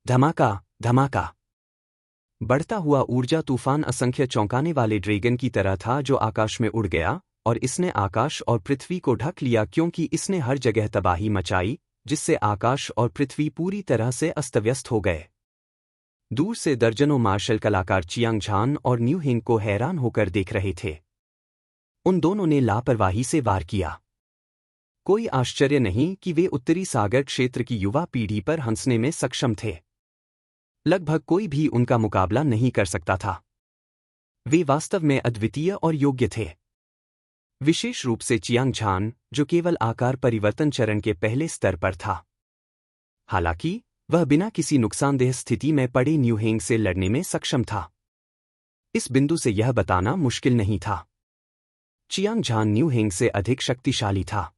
धमाका धमाका। बढ़ता हुआ ऊर्जा तूफान असंख्य चौंकाने वाले ड्रैगन की तरह था जो आकाश में उड़ गया और इसने आकाश और पृथ्वी को ढक लिया क्योंकि इसने हर जगह तबाही मचाई जिससे आकाश और पृथ्वी पूरी तरह से अस्तव्यस्त हो गए। दूर से दर्जनों मार्शल कलाकार चियांग झान और न्यू हिंग को हैरान होकर देख रहे थे। उन दोनों ने लापरवाही से वार किया। कोई आश्चर्य नहीं कि वे उत्तरी सागर क्षेत्र की युवा पीढ़ी पर हंसने में सक्षम थे। लगभग कोई भी उनका मुकाबला नहीं कर सकता था। वे वास्तव में अद्वितीय और योग्य थे, विशेष रूप से चियांग झान जो केवल आकार परिवर्तन चरण के पहले स्तर पर था। हालांकि वह बिना किसी नुकसानदेह स्थिति में पड़े न्यू हिंग से लड़ने में सक्षम था। इस बिंदु से यह बताना मुश्किल नहीं था। चियांग झान न्यू हिंग से अधिक शक्तिशाली था।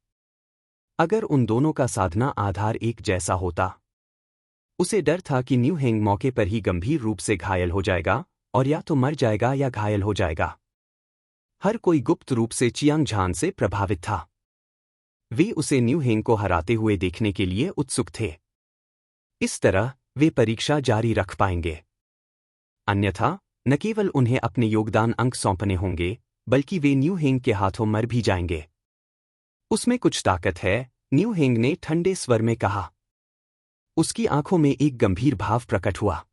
अगर उन दोनों का साधना आधार एक जैसा होता। उसे डर था कि न्यू हिंग मौके पर ही गंभीर रूप से घायल हो जाएगा और या तो मर जाएगा या घायल हो जाएगा। हर कोई गुप्त रूप से चियांग झान से प्रभावित था। वे उसे न्यू हिंग को हराते हुए देखने के लिए उत्सुक थे। इस तरह वे परीक्षा जारी रख पाएंगे। अन्यथा न केवल उन्हें अपने योगदान अंक सौंपने होंगे बल्कि वे न्यू हिंग के हाथों मर भी जाएंगे। उसमें कुछ ताकत है, न्यू हिंग ने ठंडे स्वर में कहा। उसकी आंखों में एक गंभीर भाव प्रकट हुआ।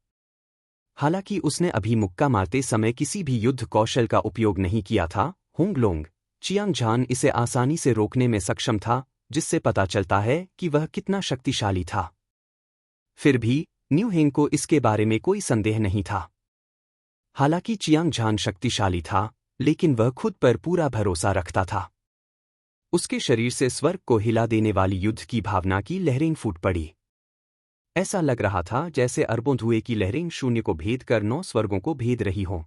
हालांकि उसने अभी मुक्का मारते समय किसी भी युद्ध कौशल का उपयोग नहीं किया था, होंगलोंग चियांग झान इसे आसानी से रोकने में सक्षम था, जिससे पता चलता है कि वह कितना शक्तिशाली था। फिर भी न्यू हिंग को इसके बारे में कोई संदेह नहीं था। हालांकि चियांग झान शक्तिशाली था, लेकिन वह खुद पर पूरा भरोसा रखता था। उसके शरीर से स्वर्ग को हिला देने वाली युद्ध की भावना की लहरें फूट पड़ी। ऐसा लग रहा था जैसे अरबों धुएं की लहरें शून्य को भेद कर 9 स्वर्गों को भेद रही हों।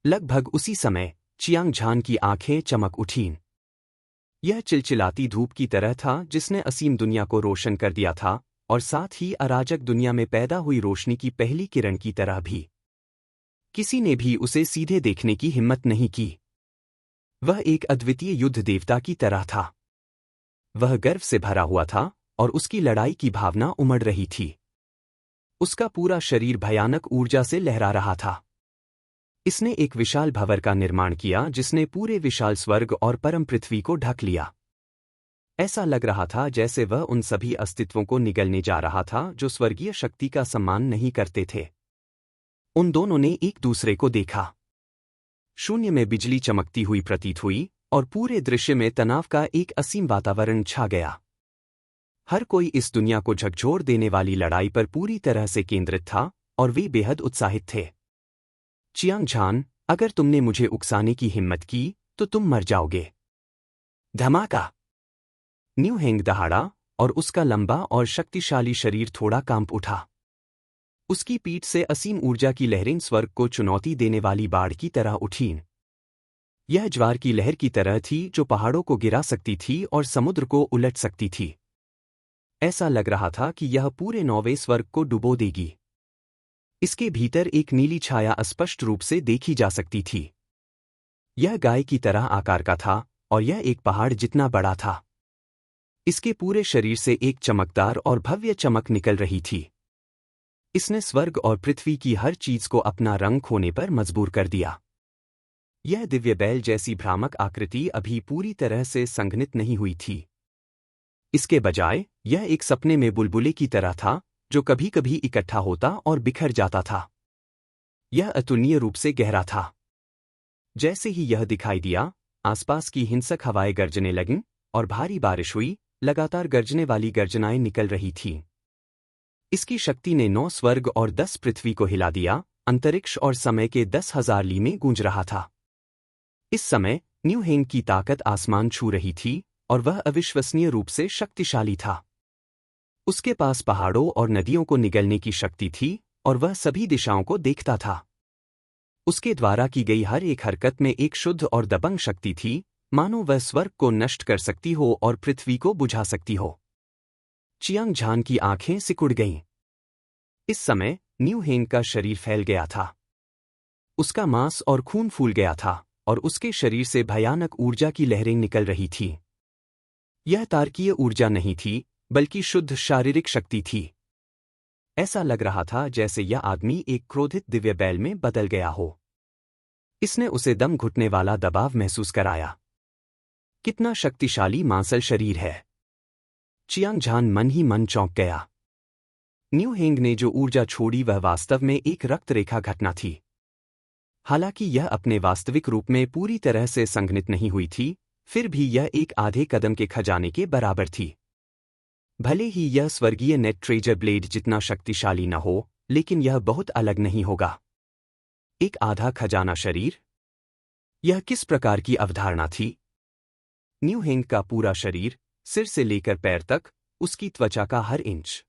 लगभग उसी समय चियांग झान की आंखें चमक उठीं। यह चिलचिलाती धूप की तरह था जिसने असीम दुनिया को रोशन कर दिया था और साथ ही अराजक दुनिया में पैदा हुई रोशनी की पहली किरण की तरह भी। किसी ने भी उसे सीधे देखने की हिम्मत नहीं की। वह एक अद्वितीय युद्ध देवता की तरह था। वह गर्व से भरा हुआ था और उसकी लड़ाई की भावना उमड़ रही थी। उसका पूरा शरीर भयानक ऊर्जा से लहरा रहा था। इसने एक विशाल भंवर का निर्माण किया जिसने पूरे विशाल स्वर्ग और परम पृथ्वी को ढक लिया। ऐसा लग रहा था जैसे वह उन सभी अस्तित्वों को निगलने जा रहा था जो स्वर्गीय शक्ति का सम्मान नहीं करते थे। उन दोनों ने एक दूसरे को देखा। शून्य में बिजली चमकती हुई प्रतीत हुई और पूरे दृश्य में तनाव का एक असीम वातावरण छा गया। हर कोई इस दुनिया को झकझोर देने वाली लड़ाई पर पूरी तरह से केंद्रित था और वे बेहद उत्साहित थे। चियांग झान, अगर तुमने मुझे उकसाने की हिम्मत की तो तुम मर जाओगे। धमाका। न्यू हिंग दहाड़ा और उसका लंबा और शक्तिशाली शरीर थोड़ा कांप उठा। उसकी पीठ से असीम ऊर्जा की लहरें स्वर्ग को चुनौती देने वाली बाढ़ की तरह उठीं। यह ज्वार की लहर की तरह थी जो पहाड़ों को गिरा सकती थी और समुद्र को उलट सकती थी। ऐसा लग रहा था कि यह पूरे 9वें स्वर्ग को डुबो देगी। इसके भीतर एक नीली छाया अस्पष्ट रूप से देखी जा सकती थी। यह गाय की तरह आकार का था और यह एक पहाड़ जितना बड़ा था। इसके पूरे शरीर से एक चमकदार और भव्य चमक निकल रही थी। इसने स्वर्ग और पृथ्वी की हर चीज को अपना रंग खोने पर मजबूर कर दिया। यह दिव्य बैल जैसी भ्रामक आकृति अभी पूरी तरह से संघनित नहीं हुई थी। इसके बजाय यह एक सपने में बुलबुले की तरह था जो कभी कभी इकट्ठा होता और बिखर जाता था। यह अतुलनीय रूप से गहरा था। जैसे ही यह दिखाई दिया, आसपास की हिंसक हवाएं गरजने लगीं और भारी बारिश हुई, लगातार गरजने वाली गर्जनाएं निकल रही थीं। इसकी शक्ति ने 9 स्वर्ग और 10 पृथ्वी को हिला दिया। अंतरिक्ष और समय के 10,000 ली में गूंज रहा था। इस समय न्यू हिंग की ताकत आसमान छू रही थी और वह अविश्वसनीय रूप से शक्तिशाली था। उसके पास पहाड़ों और नदियों को निगलने की शक्ति थी और वह सभी दिशाओं को देखता था। उसके द्वारा की गई हर एक हरकत में एक शुद्ध और दबंग शक्ति थी, मानो वह स्वर्ग को नष्ट कर सकती हो और पृथ्वी को बुझा सकती हो। चियांग झान की आंखें सिकुड़ गईं। इस समय न्यू हिंग का शरीर फैल गया था। उसका मांस और खून फूल गया था और उसके शरीर से भयानक ऊर्जा की लहरें निकल रही थीं। यह तारकीय ऊर्जा नहीं थी, बल्कि शुद्ध शारीरिक शक्ति थी। ऐसा लग रहा था जैसे यह आदमी एक क्रोधित दिव्य बैल में बदल गया हो। इसने उसे दम घुटने वाला दबाव महसूस कराया। कितना शक्तिशाली मांसल शरीर है। चियांग झान मन ही मन चौंक गया। न्यू हेंग ने जो ऊर्जा छोड़ी वह वास्तव में एक रक्तरेखा घटना थी। हालांकि यह अपने वास्तविक रूप में पूरी तरह से संघनित नहीं हुई थी, फिर भी यह एक आधे कदम के खजाने के बराबर थी। भले ही यह स्वर्गीय नेट ट्रेजर ब्लेड जितना शक्तिशाली न हो, लेकिन यह बहुत अलग नहीं होगा। एक आधा खजाना शरीर, यह किस प्रकार की अवधारणा थी? न्यू हेंग का पूरा शरीर, सिर से लेकर पैर तक, उसकी त्वचा का हर इंच,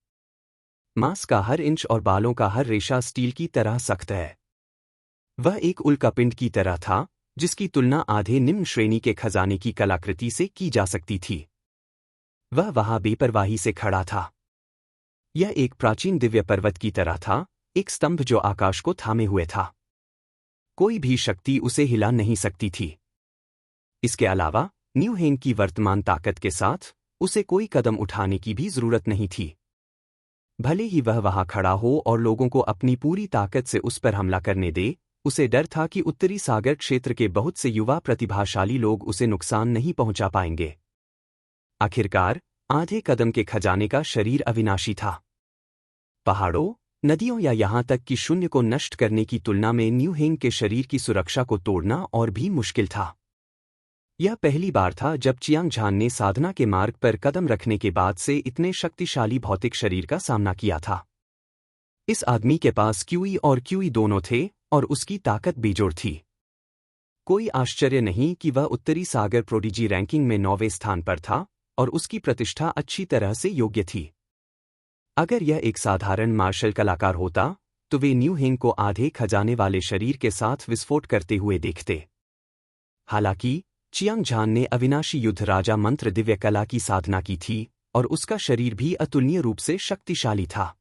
मांस का हर इंच और बालों का हर रेशा स्टील की तरह सख्त है। वह एक उल्कापिंड की तरह था, जिसकी तुलना आधे निम्न श्रेणी के खजाने की कलाकृति से की जा सकती थी। वह वहां बेपरवाही से खड़ा था। यह एक प्राचीन दिव्य पर्वत की तरह था, एक स्तंभ जो आकाश को थामे हुए था। कोई भी शक्ति उसे हिला नहीं सकती थी। इसके अलावा न्यू हेंग की वर्तमान ताकत के साथ उसे कोई कदम उठाने की भी जरूरत नहीं थी। भले ही वह वहां खड़ा हो और लोगों को अपनी पूरी ताकत से उस पर हमला करने दे, उसे डर था कि उत्तरी सागर क्षेत्र के बहुत से युवा प्रतिभाशाली लोग उसे नुकसान नहीं पहुंचा पाएंगे। आखिरकार आधे कदम के खजाने का शरीर अविनाशी था। पहाड़ों, नदियों या यहां तक कि शून्य को नष्ट करने की तुलना में न्यू हेंग के शरीर की सुरक्षा को तोड़ना और भी मुश्किल था। यह पहली बार था जब चियांग झान ने साधना के मार्ग पर कदम रखने के बाद से इतने शक्तिशाली भौतिक शरीर का सामना किया था। इस आदमी के पास क्यूई और क्यूई दोनों थे और उसकी ताकत बेजोड़ थी। कोई आश्चर्य नहीं कि वह उत्तरी सागर प्रोडिजी रैंकिंग में 9वें स्थान पर था और उसकी प्रतिष्ठा अच्छी तरह से योग्य थी। अगर यह एक साधारण मार्शल कलाकार होता, तो वे न्यू हेंग को आधे खजाने वाले शरीर के साथ विस्फोट करते हुए देखते। हालांकि चियांग झान ने अविनाशी युद्ध राजा मंत्र दिव्य कला की साधना की थी और उसका शरीर भी अतुलनीय रूप से शक्तिशाली था।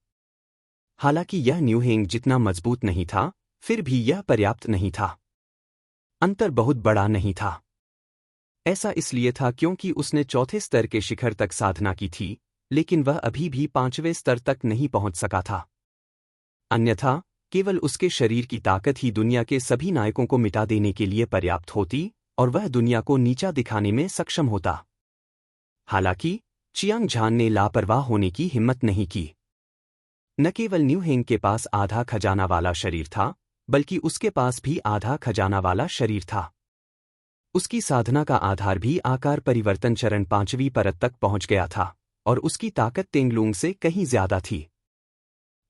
हालांकि यह न्यू हेंग जितना मजबूत नहीं था, फिर भी यह पर्याप्त नहीं था। अंतर बहुत बड़ा नहीं था। ऐसा इसलिए था क्योंकि उसने चौथे स्तर के शिखर तक साधना की थी, लेकिन वह अभी भी 5वें स्तर तक नहीं पहुंच सका था। अन्यथा केवल उसके शरीर की ताकत ही दुनिया के सभी नायकों को मिटा देने के लिए पर्याप्त होती और वह दुनिया को नीचा दिखाने में सक्षम होता। हालांकि चियांग झान ने लापरवाह होने की हिम्मत नहीं की। न केवल न्यू हेंग के पास आधा खजाना वाला शरीर था, बल्कि उसके पास भी आधा खजाना वाला शरीर था। उसकी साधना का आधार भी आकार परिवर्तन चरण 5वीं परत तक पहुंच गया था और उसकी ताकत तेंगलुंग से कहीं ज्यादा थी।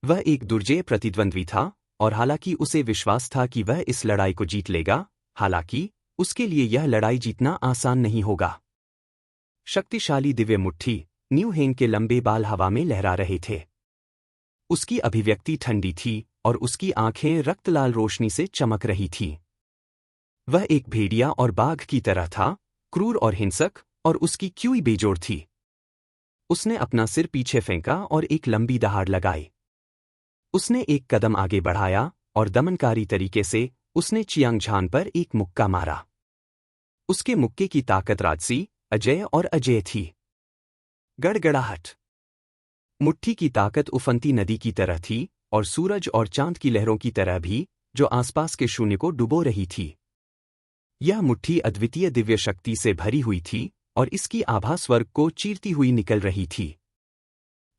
वह एक दुर्जेय प्रतिद्वंद्वी था और हालांकि उसे विश्वास था कि वह इस लड़ाई को जीत लेगा, हालांकि उसके लिए यह लड़ाई जीतना आसान नहीं होगा। शक्तिशाली दिव्य मुट्ठी, न्यू हेंग के लंबे बाल हवा में लहरा रहे थे। उसकी अभिव्यक्ति ठंडी थी और उसकी आंखें रक्तलाल रोशनी से चमक रही थीं। वह एक भेड़िया और बाघ की तरह था, क्रूर और हिंसक, और उसकी क्यूई बेजोड़ थी। उसने अपना सिर पीछे फेंका और एक लंबी दहाड़ लगाई। उसने एक कदम आगे बढ़ाया और दमनकारी तरीके से उसने चियांग झान पर एक मुक्का मारा। उसके मुक्के की ताकत राजसी, अजय और अजेय थी। गड़गड़ाहट। मुट्ठी की ताकत उफनती नदी की तरह थी और सूरज और चांद की लहरों की तरह भी, जो आसपास के शून्य को डुबो रही थी। यह मुट्ठी अद्वितीय दिव्य शक्ति से भरी हुई थी और इसकी आभा स्वर्ग को चीरती हुई निकल रही थी।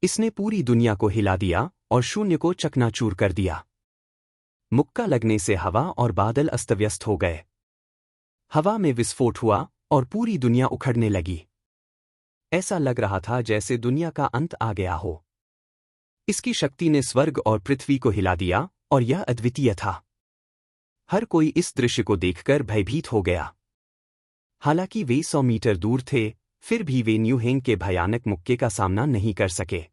इसने पूरी दुनिया को हिला दिया और शून्य को चकनाचूर कर दिया। मुक्का लगने से हवा और बादल अस्तव्यस्त हो गए। हवा में विस्फोट हुआ और पूरी दुनिया उखड़ने लगी। ऐसा लग रहा था जैसे दुनिया का अंत आ गया हो। इसकी शक्ति ने स्वर्ग और पृथ्वी को हिला दिया और यह अद्वितीय था। हर कोई इस दृश्य को देखकर भयभीत हो गया। हालांकि वे 100 मीटर दूर थे, फिर भी वे न्यू हेंग के भयानक मुक्के का सामना नहीं कर सके।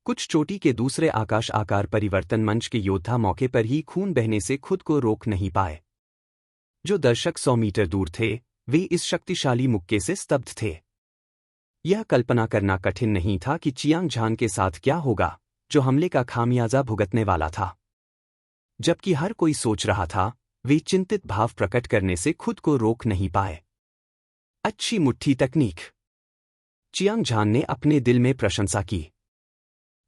कुछ चोटी के दूसरे आकाश आकार परिवर्तन मंच के योद्धा मौके पर ही खून बहने से खुद को रोक नहीं पाए। जो दर्शक 100 मीटर दूर थे, वे इस शक्तिशाली मुक्के से स्तब्ध थे। यह कल्पना करना कठिन नहीं था कि चियांग झान के साथ क्या होगा, जो हमले का खामियाजा भुगतने वाला था। जबकि हर कोई सोच रहा था, वे चिंतित भाव प्रकट करने से खुद को रोक नहीं पाए। अच्छी मुट्ठी तकनीक। चियांग झान ने अपने दिल में प्रशंसा की।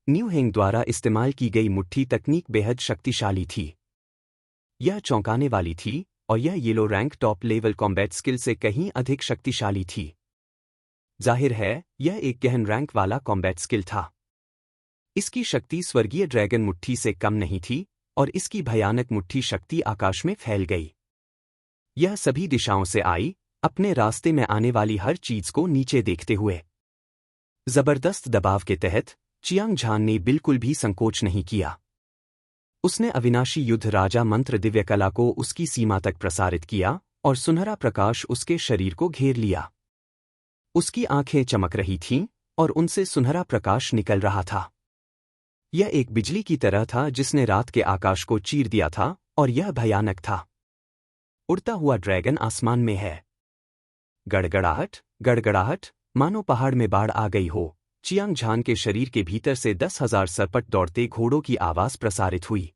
न्यू हेंग द्वारा इस्तेमाल की गई मुट्ठी तकनीक बेहद शक्तिशाली थी। यह चौंकाने वाली थी और यह yellow rank top level combat skill से कहीं अधिक शक्तिशाली थी। जाहिर है, यह एक गहन रैंक वाला कॉम्बैट स्किल था। इसकी शक्ति स्वर्गीय ड्रैगन मुट्ठी से कम नहीं थी और इसकी भयानक मुट्ठी शक्ति आकाश में फैल गई। यह सभी दिशाओं से आई, अपने रास्ते में आने वाली हर चीज को नीचे देखते हुए। जबरदस्त दबाव के तहत चियांग झान ने बिल्कुल भी संकोच नहीं किया। उसने अविनाशी युद्ध राजा मंत्र दिव्य कला को उसकी सीमा तक प्रसारित किया और सुनहरा प्रकाश उसके शरीर को घेर लिया। उसकी आंखें चमक रही थीं और उनसे सुनहरा प्रकाश निकल रहा था। यह एक बिजली की तरह था जिसने रात के आकाश को चीर दिया था और यह भयानक था। उड़ता हुआ ड्रैगन आसमान में है। गड़गड़ाहट, गड़गड़ाहट, मानो पहाड़ में बाढ़ आ गई हो। चियांग झान के शरीर के भीतर से 10,000 सरपट दौड़ते घोड़ों की आवाज प्रसारित हुई।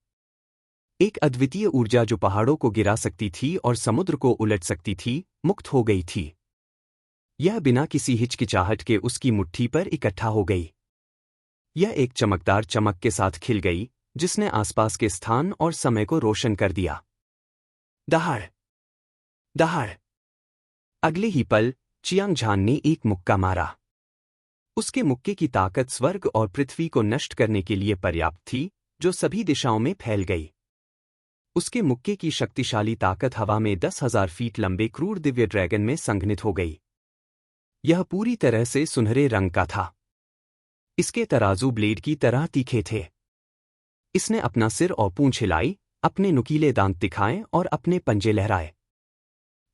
एक अद्वितीय ऊर्जा जो पहाड़ों को गिरा सकती थी और समुद्र को उलट सकती थी, मुक्त हो गई थी। यह बिना किसी हिचकिचाहट के उसकी मुट्ठी पर इकट्ठा हो गई। यह एक चमकदार चमक के साथ खिल गई, जिसने आसपास के स्थान और समय को रोशन कर दिया। दहाड़, दहाड़। अगले ही पल चियांग झान ने एक मुक्का मारा। उसके मुक्के की ताकत स्वर्ग और पृथ्वी को नष्ट करने के लिए पर्याप्त थी, जो सभी दिशाओं में फैल गई। उसके मुक्के की शक्तिशाली ताकत हवा में 10,000 फीट लंबे क्रूर दिव्य ड्रैगन में संघनित हो गई। यह पूरी तरह से सुनहरे रंग का था। इसके तराजू ब्लेड की तरह तीखे थे। इसने अपना सिर और पूंछ हिलाई, अपने नुकीले दांत दिखाए और अपने पंजे लहराए।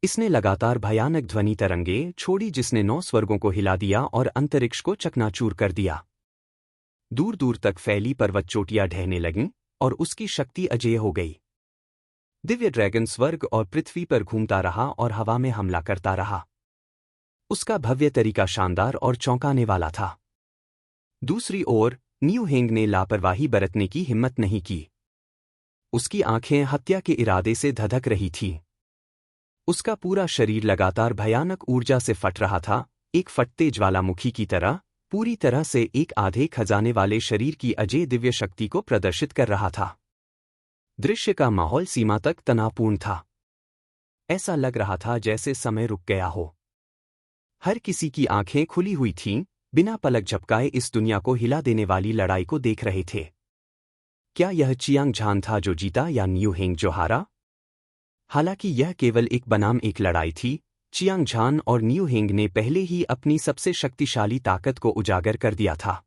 इसने लगातार भयानक ध्वनि तरंगे छोड़ी जिसने 9 स्वर्गों को हिला दिया और अंतरिक्ष को चकनाचूर कर दिया। दूर दूर तक फैली पर्वत चोटियां ढहने लगीं और उसकी शक्ति अजेय हो गई। दिव्य ड्रैगन स्वर्ग और पृथ्वी पर घूमता रहा और हवा में हमला करता रहा। उसका भव्य तरीका शानदार और चौंकाने वाला था। दूसरी ओर न्यू हेंग ने लापरवाही बरतने की हिम्मत नहीं की। उसकी आंखें हत्या के इरादे से धधक रही थीं। उसका पूरा शरीर लगातार भयानक ऊर्जा से फट रहा था, एक फटते ज्वालामुखी की तरह, पूरी तरह से एक आधे खजाने वाले शरीर की अजेय दिव्य शक्ति को प्रदर्शित कर रहा था। दृश्य का माहौल सीमा तक तनावपूर्ण था। ऐसा लग रहा था जैसे समय रुक गया हो। हर किसी की आंखें खुली हुई थीं, बिना पलक झपकाए इस दुनिया को हिला देने वाली लड़ाई को देख रहे थे। क्या यह चियांग झान था जो जीता या न्यू हेंग जो हारा? हालांकि यह केवल एक बनाम एक लड़ाई थी, चियांग झान और न्यू हेंग ने पहले ही अपनी सबसे शक्तिशाली ताकत को उजागर कर दिया था।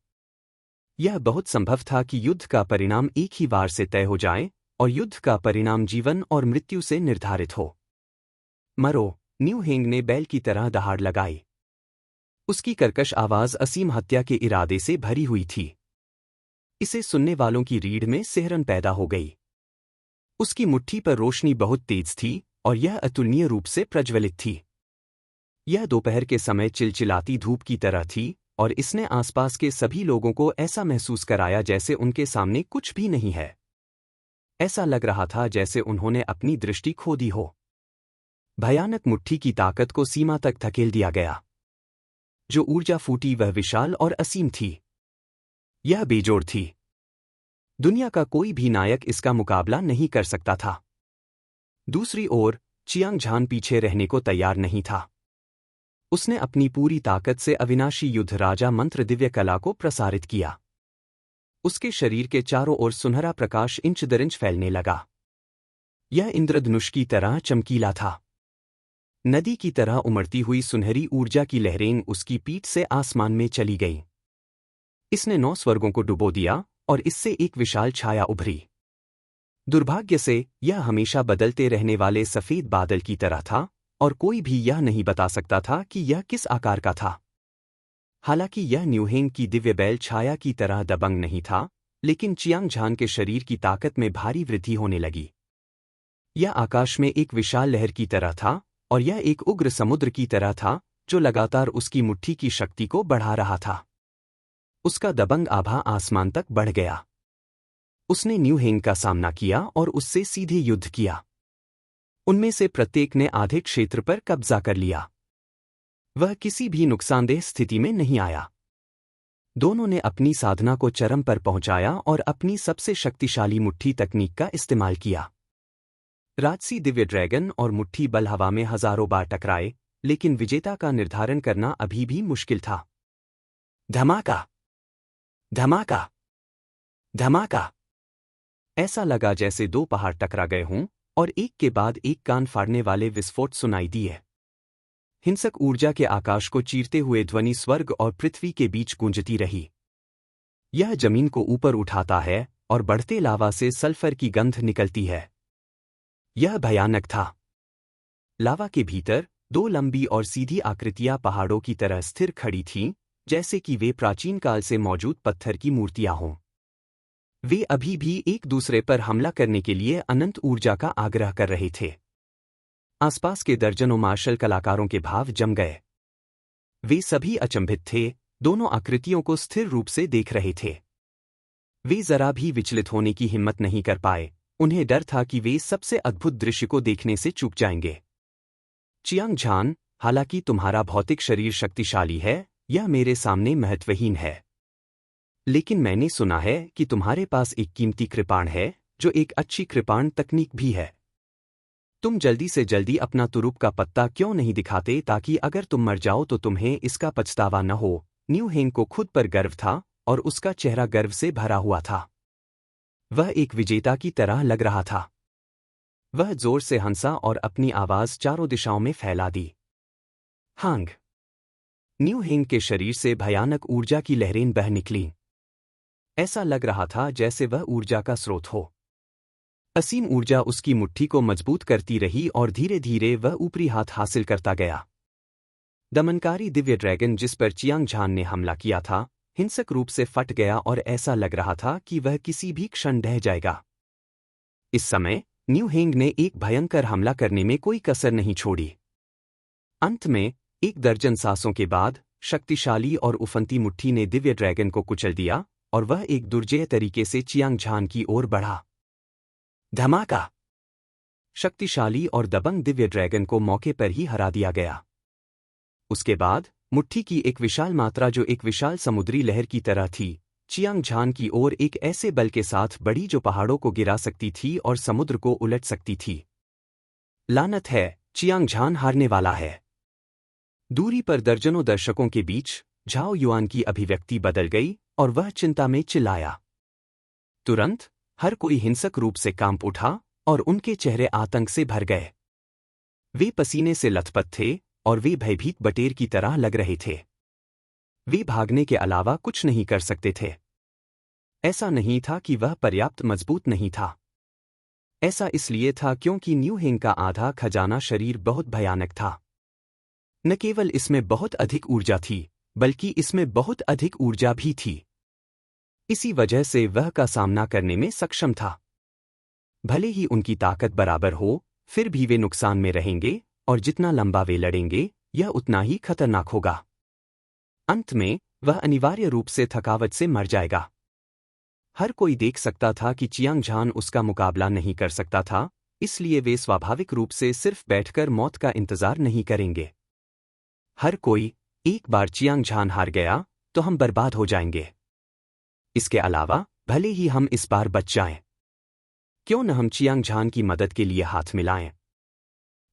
यह बहुत संभव था कि युद्ध का परिणाम एक ही बार से तय हो जाए और युद्ध का परिणाम जीवन और मृत्यु से निर्धारित हो। मरो, न्यू हेंग ने बैल की तरह दहाड़ लगाई। उसकी कर्कश आवाज असीम हत्या के इरादे से भरी हुई थी। इसे सुनने वालों की रीढ़ में सिहरन पैदा हो गई। उसकी मुट्ठी पर रोशनी बहुत तेज थी और यह अतुलनीय रूप से प्रज्वलित थी। यह दोपहर के समय चिलचिलाती धूप की तरह थी और इसने आसपास के सभी लोगों को ऐसा महसूस कराया जैसे उनके सामने कुछ भी नहीं है। ऐसा लग रहा था जैसे उन्होंने अपनी दृष्टि खो दी हो। भयानक मुट्ठी की ताकत को सीमा तक धकेल दिया गया। जो ऊर्जा फूटी वह विशाल और असीम थी। यह बेजोड़ थी। दुनिया का कोई भी नायक इसका मुकाबला नहीं कर सकता था। दूसरी ओर चियांग झान पीछे रहने को तैयार नहीं था। उसने अपनी पूरी ताकत से अविनाशी युद्ध राजा मंत्र दिव्य कला को प्रसारित किया। उसके शरीर के चारों ओर सुनहरा प्रकाश इंच दर इंच फैलने लगा। यह इंद्रधनुष की तरह चमकीला था। नदी की तरह उमड़ती हुई सुनहरी ऊर्जा की लहरें उसकी पीठ से आसमान में चली गईं। इसने 9 स्वर्गों को डुबो दिया और इससे एक विशाल छाया उभरी। दुर्भाग्य से यह हमेशा बदलते रहने वाले सफेद बादल की तरह था और कोई भी यह नहीं बता सकता था कि यह किस आकार का था। हालांकि यह न्यू हेंग की दिव्य बैल छाया की तरह दबंग नहीं था, लेकिन चियांग झान के शरीर की ताकत में भारी वृद्धि होने लगी। यह आकाश में एक विशाल लहर की तरह था और यह एक उग्र समुद्र की तरह था जो लगातार उसकी मुट्ठी की शक्ति को बढ़ा रहा था। उसका दबंग आभा आसमान तक बढ़ गया। उसने न्यू हेंग का सामना किया और उससे सीधे युद्ध किया। उनमें से प्रत्येक ने आधे क्षेत्र पर कब्जा कर लिया। वह किसी भी नुकसानदेह स्थिति में नहीं आया। दोनों ने अपनी साधना को चरम पर पहुंचाया और अपनी सबसे शक्तिशाली मुट्ठी तकनीक का इस्तेमाल किया। राजसी दिव्य ड्रैगन और मुट्ठी बल हवा में हजारों बार टकराए, लेकिन विजेता का निर्धारण करना अभी भी मुश्किल था। धमाका, धमाका, धमाका। ऐसा लगा जैसे दो पहाड़ टकरा गए हों और एक के बाद एक कान फाड़ने वाले विस्फोट सुनाई दिए। हिंसक ऊर्जा के आकाश को चीरते हुए ध्वनि स्वर्ग और पृथ्वी के बीच गूंजती रही। यह जमीन को ऊपर उठाता है और बढ़ते लावा से सल्फर की गंध निकलती है। यह भयानक था। लावा के भीतर दो लंबी और सीधी आकृतियां पहाड़ों की तरह स्थिर खड़ी थीं, जैसे कि वे प्राचीन काल से मौजूद पत्थर की मूर्तियां हों। वे अभी भी एक दूसरे पर हमला करने के लिए अनंत ऊर्जा का आग्रह कर रहे थे। आसपास के दर्जनों मार्शल कलाकारों के भाव जम गए। वे सभी अचंभित थे, दोनों आकृतियों को स्थिर रूप से देख रहे थे। वे जरा भी विचलित होने की हिम्मत नहीं कर पाए, उन्हें डर था कि वे सबसे अद्भुत दृश्य को देखने से चूक जाएंगे। चियांग झान, हालांकि तुम्हारा भौतिक शरीर शक्तिशाली है, यह मेरे सामने महत्वहीन है। लेकिन मैंने सुना है कि तुम्हारे पास एक कीमती कृपाण है, जो एक अच्छी कृपाण तकनीक भी है। तुम जल्दी से जल्दी अपना तुरुप का पत्ता क्यों नहीं दिखाते, ताकि अगर तुम मर जाओ तो तुम्हें इसका पछतावा न हो। न्यू हेंग को खुद पर गर्व था और उसका चेहरा गर्व से भरा हुआ था। वह एक विजेता की तरह लग रहा था। वह जोर से हंसा और अपनी आवाज चारों दिशाओं में फैला दी। हांग। न्यू हेंग के शरीर से भयानक ऊर्जा की लहरें बह निकलीं। ऐसा लग रहा था जैसे वह ऊर्जा का स्रोत हो। असीम ऊर्जा उसकी मुट्ठी को मजबूत करती रही और धीरे धीरे वह ऊपरी हाथ हासिल करता गया। दमनकारी दिव्य ड्रैगन जिस पर चियांग झान ने हमला किया था, हिंसक रूप से फट गया और ऐसा लग रहा था कि वह किसी भी क्षण ढह जाएगा। इस समय न्यू हेंग ने एक भयंकर हमला करने में कोई कसर नहीं छोड़ी। अंत में एक दर्जन सांसों के बाद शक्तिशाली और उफनती मुट्ठी ने दिव्य ड्रैगन को कुचल दिया और वह एक दुर्जेय तरीके से चियांग झान की ओर बढ़ा। धमाका। शक्तिशाली और दबंग दिव्य ड्रैगन को मौके पर ही हरा दिया गया। उसके बाद मुट्ठी की एक विशाल मात्रा, जो एक विशाल समुद्री लहर की तरह थी, चियांग झान की ओर एक ऐसे बल के साथ बढ़ी जो पहाड़ों को गिरा सकती थी और समुद्र को उलट सकती थी। लानत है, चियांग झान हारने वाला है। दूरी पर दर्जनों दर्शकों के बीच झाओ युआन की अभिव्यक्ति बदल गई और वह चिंता में चिल्लाया। तुरंत हर कोई हिंसक रूप से कांप उठा और उनके चेहरे आतंक से भर गए। वे पसीने से लथपथ थे और वे भयभीत बटेर की तरह लग रहे थे। वे भागने के अलावा कुछ नहीं कर सकते थे। ऐसा नहीं था कि वह पर्याप्त मजबूत नहीं था। ऐसा इसलिए था क्योंकि न्यू हेंग का आधा खजाना शरीर बहुत भयानक था। न केवल इसमें बहुत अधिक ऊर्जा थी, बल्कि इसमें बहुत अधिक ऊर्जा भी थी। इसी वजह से वह का सामना करने में सक्षम था। भले ही उनकी ताकत बराबर हो, फिर भी वे नुकसान में रहेंगे और जितना लंबा वे लड़ेंगे, यह उतना ही खतरनाक होगा। अंत में वह अनिवार्य रूप से थकावट से मर जाएगा। हर कोई देख सकता था कि चियांग झान उसका मुकाबला नहीं कर सकता था, इसलिए वे स्वाभाविक रूप से सिर्फ बैठकर मौत का इंतजार नहीं करेंगे। हर कोई, एक बार चियांग झान हार गया तो हम बर्बाद हो जाएंगे। इसके अलावा भले ही हम इस बार बच जाएं, क्यों न हम चियांग झान की मदद के लिए हाथ मिलाएं।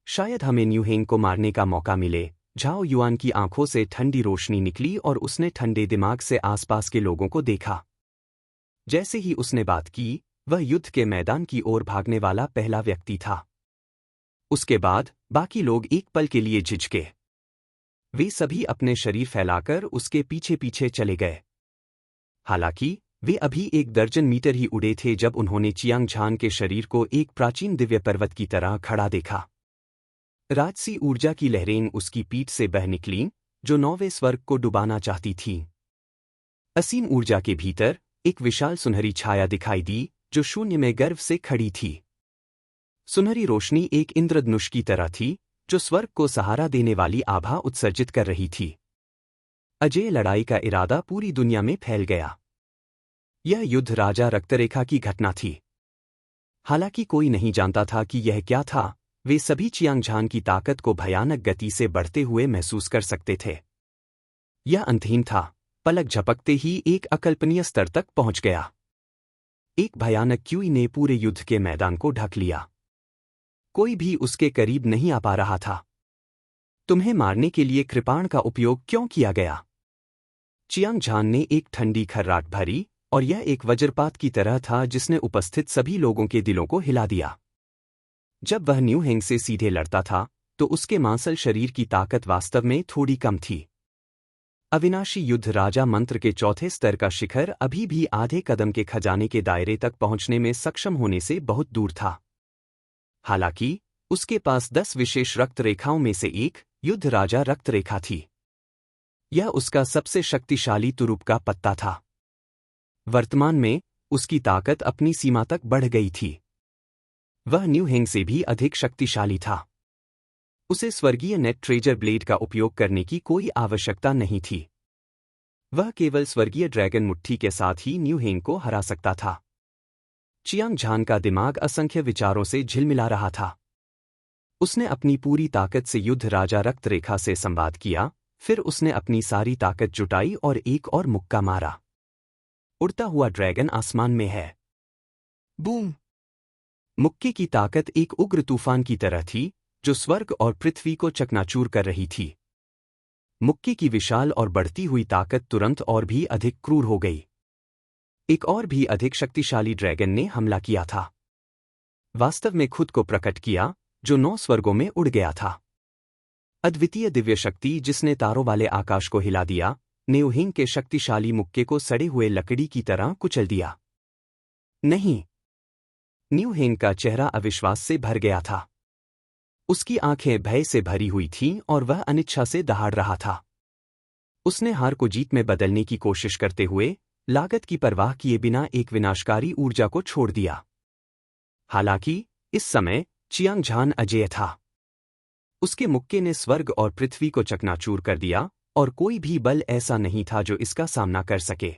शायद हमें न्यू हेंग को मारने का मौका मिले। झाओ युआन की आंखों से ठंडी रोशनी निकली और उसने ठंडे दिमाग से आसपास के लोगों को देखा। जैसे ही उसने बात की, वह युद्ध के मैदान की ओर भागने वाला पहला व्यक्ति था। उसके बाद बाकी लोग एक पल के लिए झिझके। वे सभी अपने शरीर फैलाकर उसके पीछे पीछे चले गए। हालांकि वे अभी 1 दर्जन मीटर ही उड़े थे जब उन्होंने चियांग झान के शरीर को एक प्राचीन दिव्य पर्वत की तरह खड़ा देखा। राजसी ऊर्जा की लहरें उसकी पीठ से बह निकलीं, जो 9वें स्वर्ग को डुबाना चाहती थीं। असीम ऊर्जा के भीतर एक विशाल सुनहरी छाया दिखाई दी, जो शून्य में गर्व से खड़ी थी। सुनहरी रोशनी एक इंद्रधनुष की तरह थी, जो स्वर्ग को सहारा देने वाली आभा उत्सर्जित कर रही थी। अजेय लड़ाई का इरादा पूरी दुनिया में फैल गया। यह युद्ध राजा रक्तरेखा की घटना थी। हालांकि कोई नहीं जानता था कि यह क्या था, वे सभी चियांग झान की ताकत को भयानक गति से बढ़ते हुए महसूस कर सकते थे। यह अंतहीन था, पलक झपकते ही एक अकल्पनीय स्तर तक पहुंच गया। एक भयानक क्यूई ने पूरे युद्ध के मैदान को ढक लिया। कोई भी उसके करीब नहीं आ पा रहा था। तुम्हें मारने के लिए कृपाण का उपयोग क्यों किया गया? चियांग झान ने एक ठंडी खर्राट भरी, और यह एक वज्रपात की तरह था जिसने उपस्थित सभी लोगों के दिलों को हिला दिया। जब वह न्यू हेंग से सीधे लड़ता था तो उसके मांसल शरीर की ताकत वास्तव में थोड़ी कम थी। अविनाशी युद्ध राजा मंत्र के चौथे स्तर का शिखर अभी भी आधे कदम के खजाने के दायरे तक पहुंचने में सक्षम होने से बहुत दूर था। हालांकि उसके पास 10 विशेष रक्त रेखाओं में से एक युद्ध राजा रक्त रेखा थी। यह उसका सबसे शक्तिशाली तुरुप का पत्ता था। वर्तमान में उसकी ताकत अपनी सीमा तक बढ़ गई थी। वह न्यू हेंग से भी अधिक शक्तिशाली था। उसे स्वर्गीय नेट ट्रेजर ब्लेड का उपयोग करने की कोई आवश्यकता नहीं थी। वह केवल स्वर्गीय ड्रैगन मुट्ठी के साथ ही न्यू हेंग को हरा सकता था। चियांग झान का दिमाग असंख्य विचारों से झिलमिला रहा था। उसने अपनी पूरी ताकत से युद्ध राजा रक्त रेखा से संवाद किया, फिर उसने अपनी सारी ताकत जुटाई और एक और मुक्का मारा। उड़ता हुआ ड्रैगन आसमान में है। बूम! मुक्के की ताकत एक उग्र तूफान की तरह थी जो स्वर्ग और पृथ्वी को चकनाचूर कर रही थी। मुक्के की विशाल और बढ़ती हुई ताकत तुरंत और भी अधिक क्रूर हो गई। एक और भी अधिक शक्तिशाली ड्रैगन ने हमला किया था। वास्तव में खुद को प्रकट किया, जो 9 स्वर्गों में उड़ गया था। अद्वितीय दिव्य शक्ति जिसने तारों वाले आकाश को हिला दिया, न्यू हेंग के शक्तिशाली मुक्के को सड़े हुए लकड़ी की तरह कुचल दिया। नहीं! न्यू हेंग का चेहरा अविश्वास से भर गया था। उसकी आंखें भय से भरी हुई थीं और वह अनिच्छा से दहाड़ रहा था। उसने हार को जीत में बदलने की कोशिश करते हुए लागत की परवाह किए बिना एक विनाशकारी ऊर्जा को छोड़ दिया। हालांकि इस समय चियांग झान अजेय था। उसके मुक्के ने स्वर्ग और पृथ्वी को चकनाचूर कर दिया और कोई भी बल ऐसा नहीं था जो इसका सामना कर सके।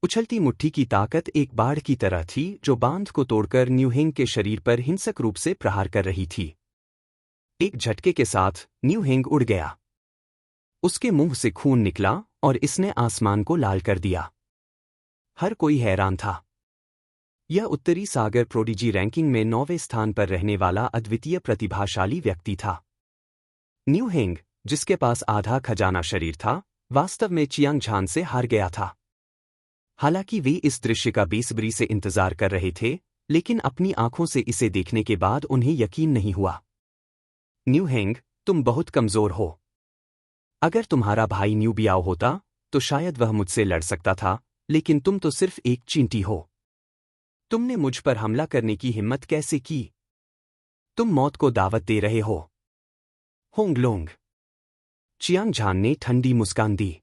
उछलती मुट्ठी की ताकत एक बाढ़ की तरह थी जो बांध को तोड़कर न्यू हेंग के शरीर पर हिंसक रूप से प्रहार कर रही थी। एक झटके के साथ न्यू हेंग उड़ गया। उसके मुंह से खून निकला और इसने आसमान को लाल कर दिया। हर कोई हैरान था। यह उत्तरी सागर प्रोडिजी रैंकिंग में 9वें स्थान पर रहने वाला अद्वितीय प्रतिभाशाली व्यक्ति था। न्यू हेंग, जिसके पास आधा खजाना शरीर था, वास्तव में चियांग झान से हार गया था। हालांकि वे इस दृश्य का बेसब्री से इंतजार कर रहे थे, लेकिन अपनी आंखों से इसे देखने के बाद उन्हें यकीन नहीं हुआ। न्यू हेंग, तुम बहुत कमजोर हो। अगर तुम्हारा भाई न्यू बियाओ होता तो शायद वह मुझसे लड़ सकता था, लेकिन तुम तो सिर्फ एक चींटी हो। तुमने मुझ पर हमला करने की हिम्मत कैसे की? तुम मौत को दावत दे रहे हो। होंगलोंग! चियांग झान ने ठंडी मुस्कान दी।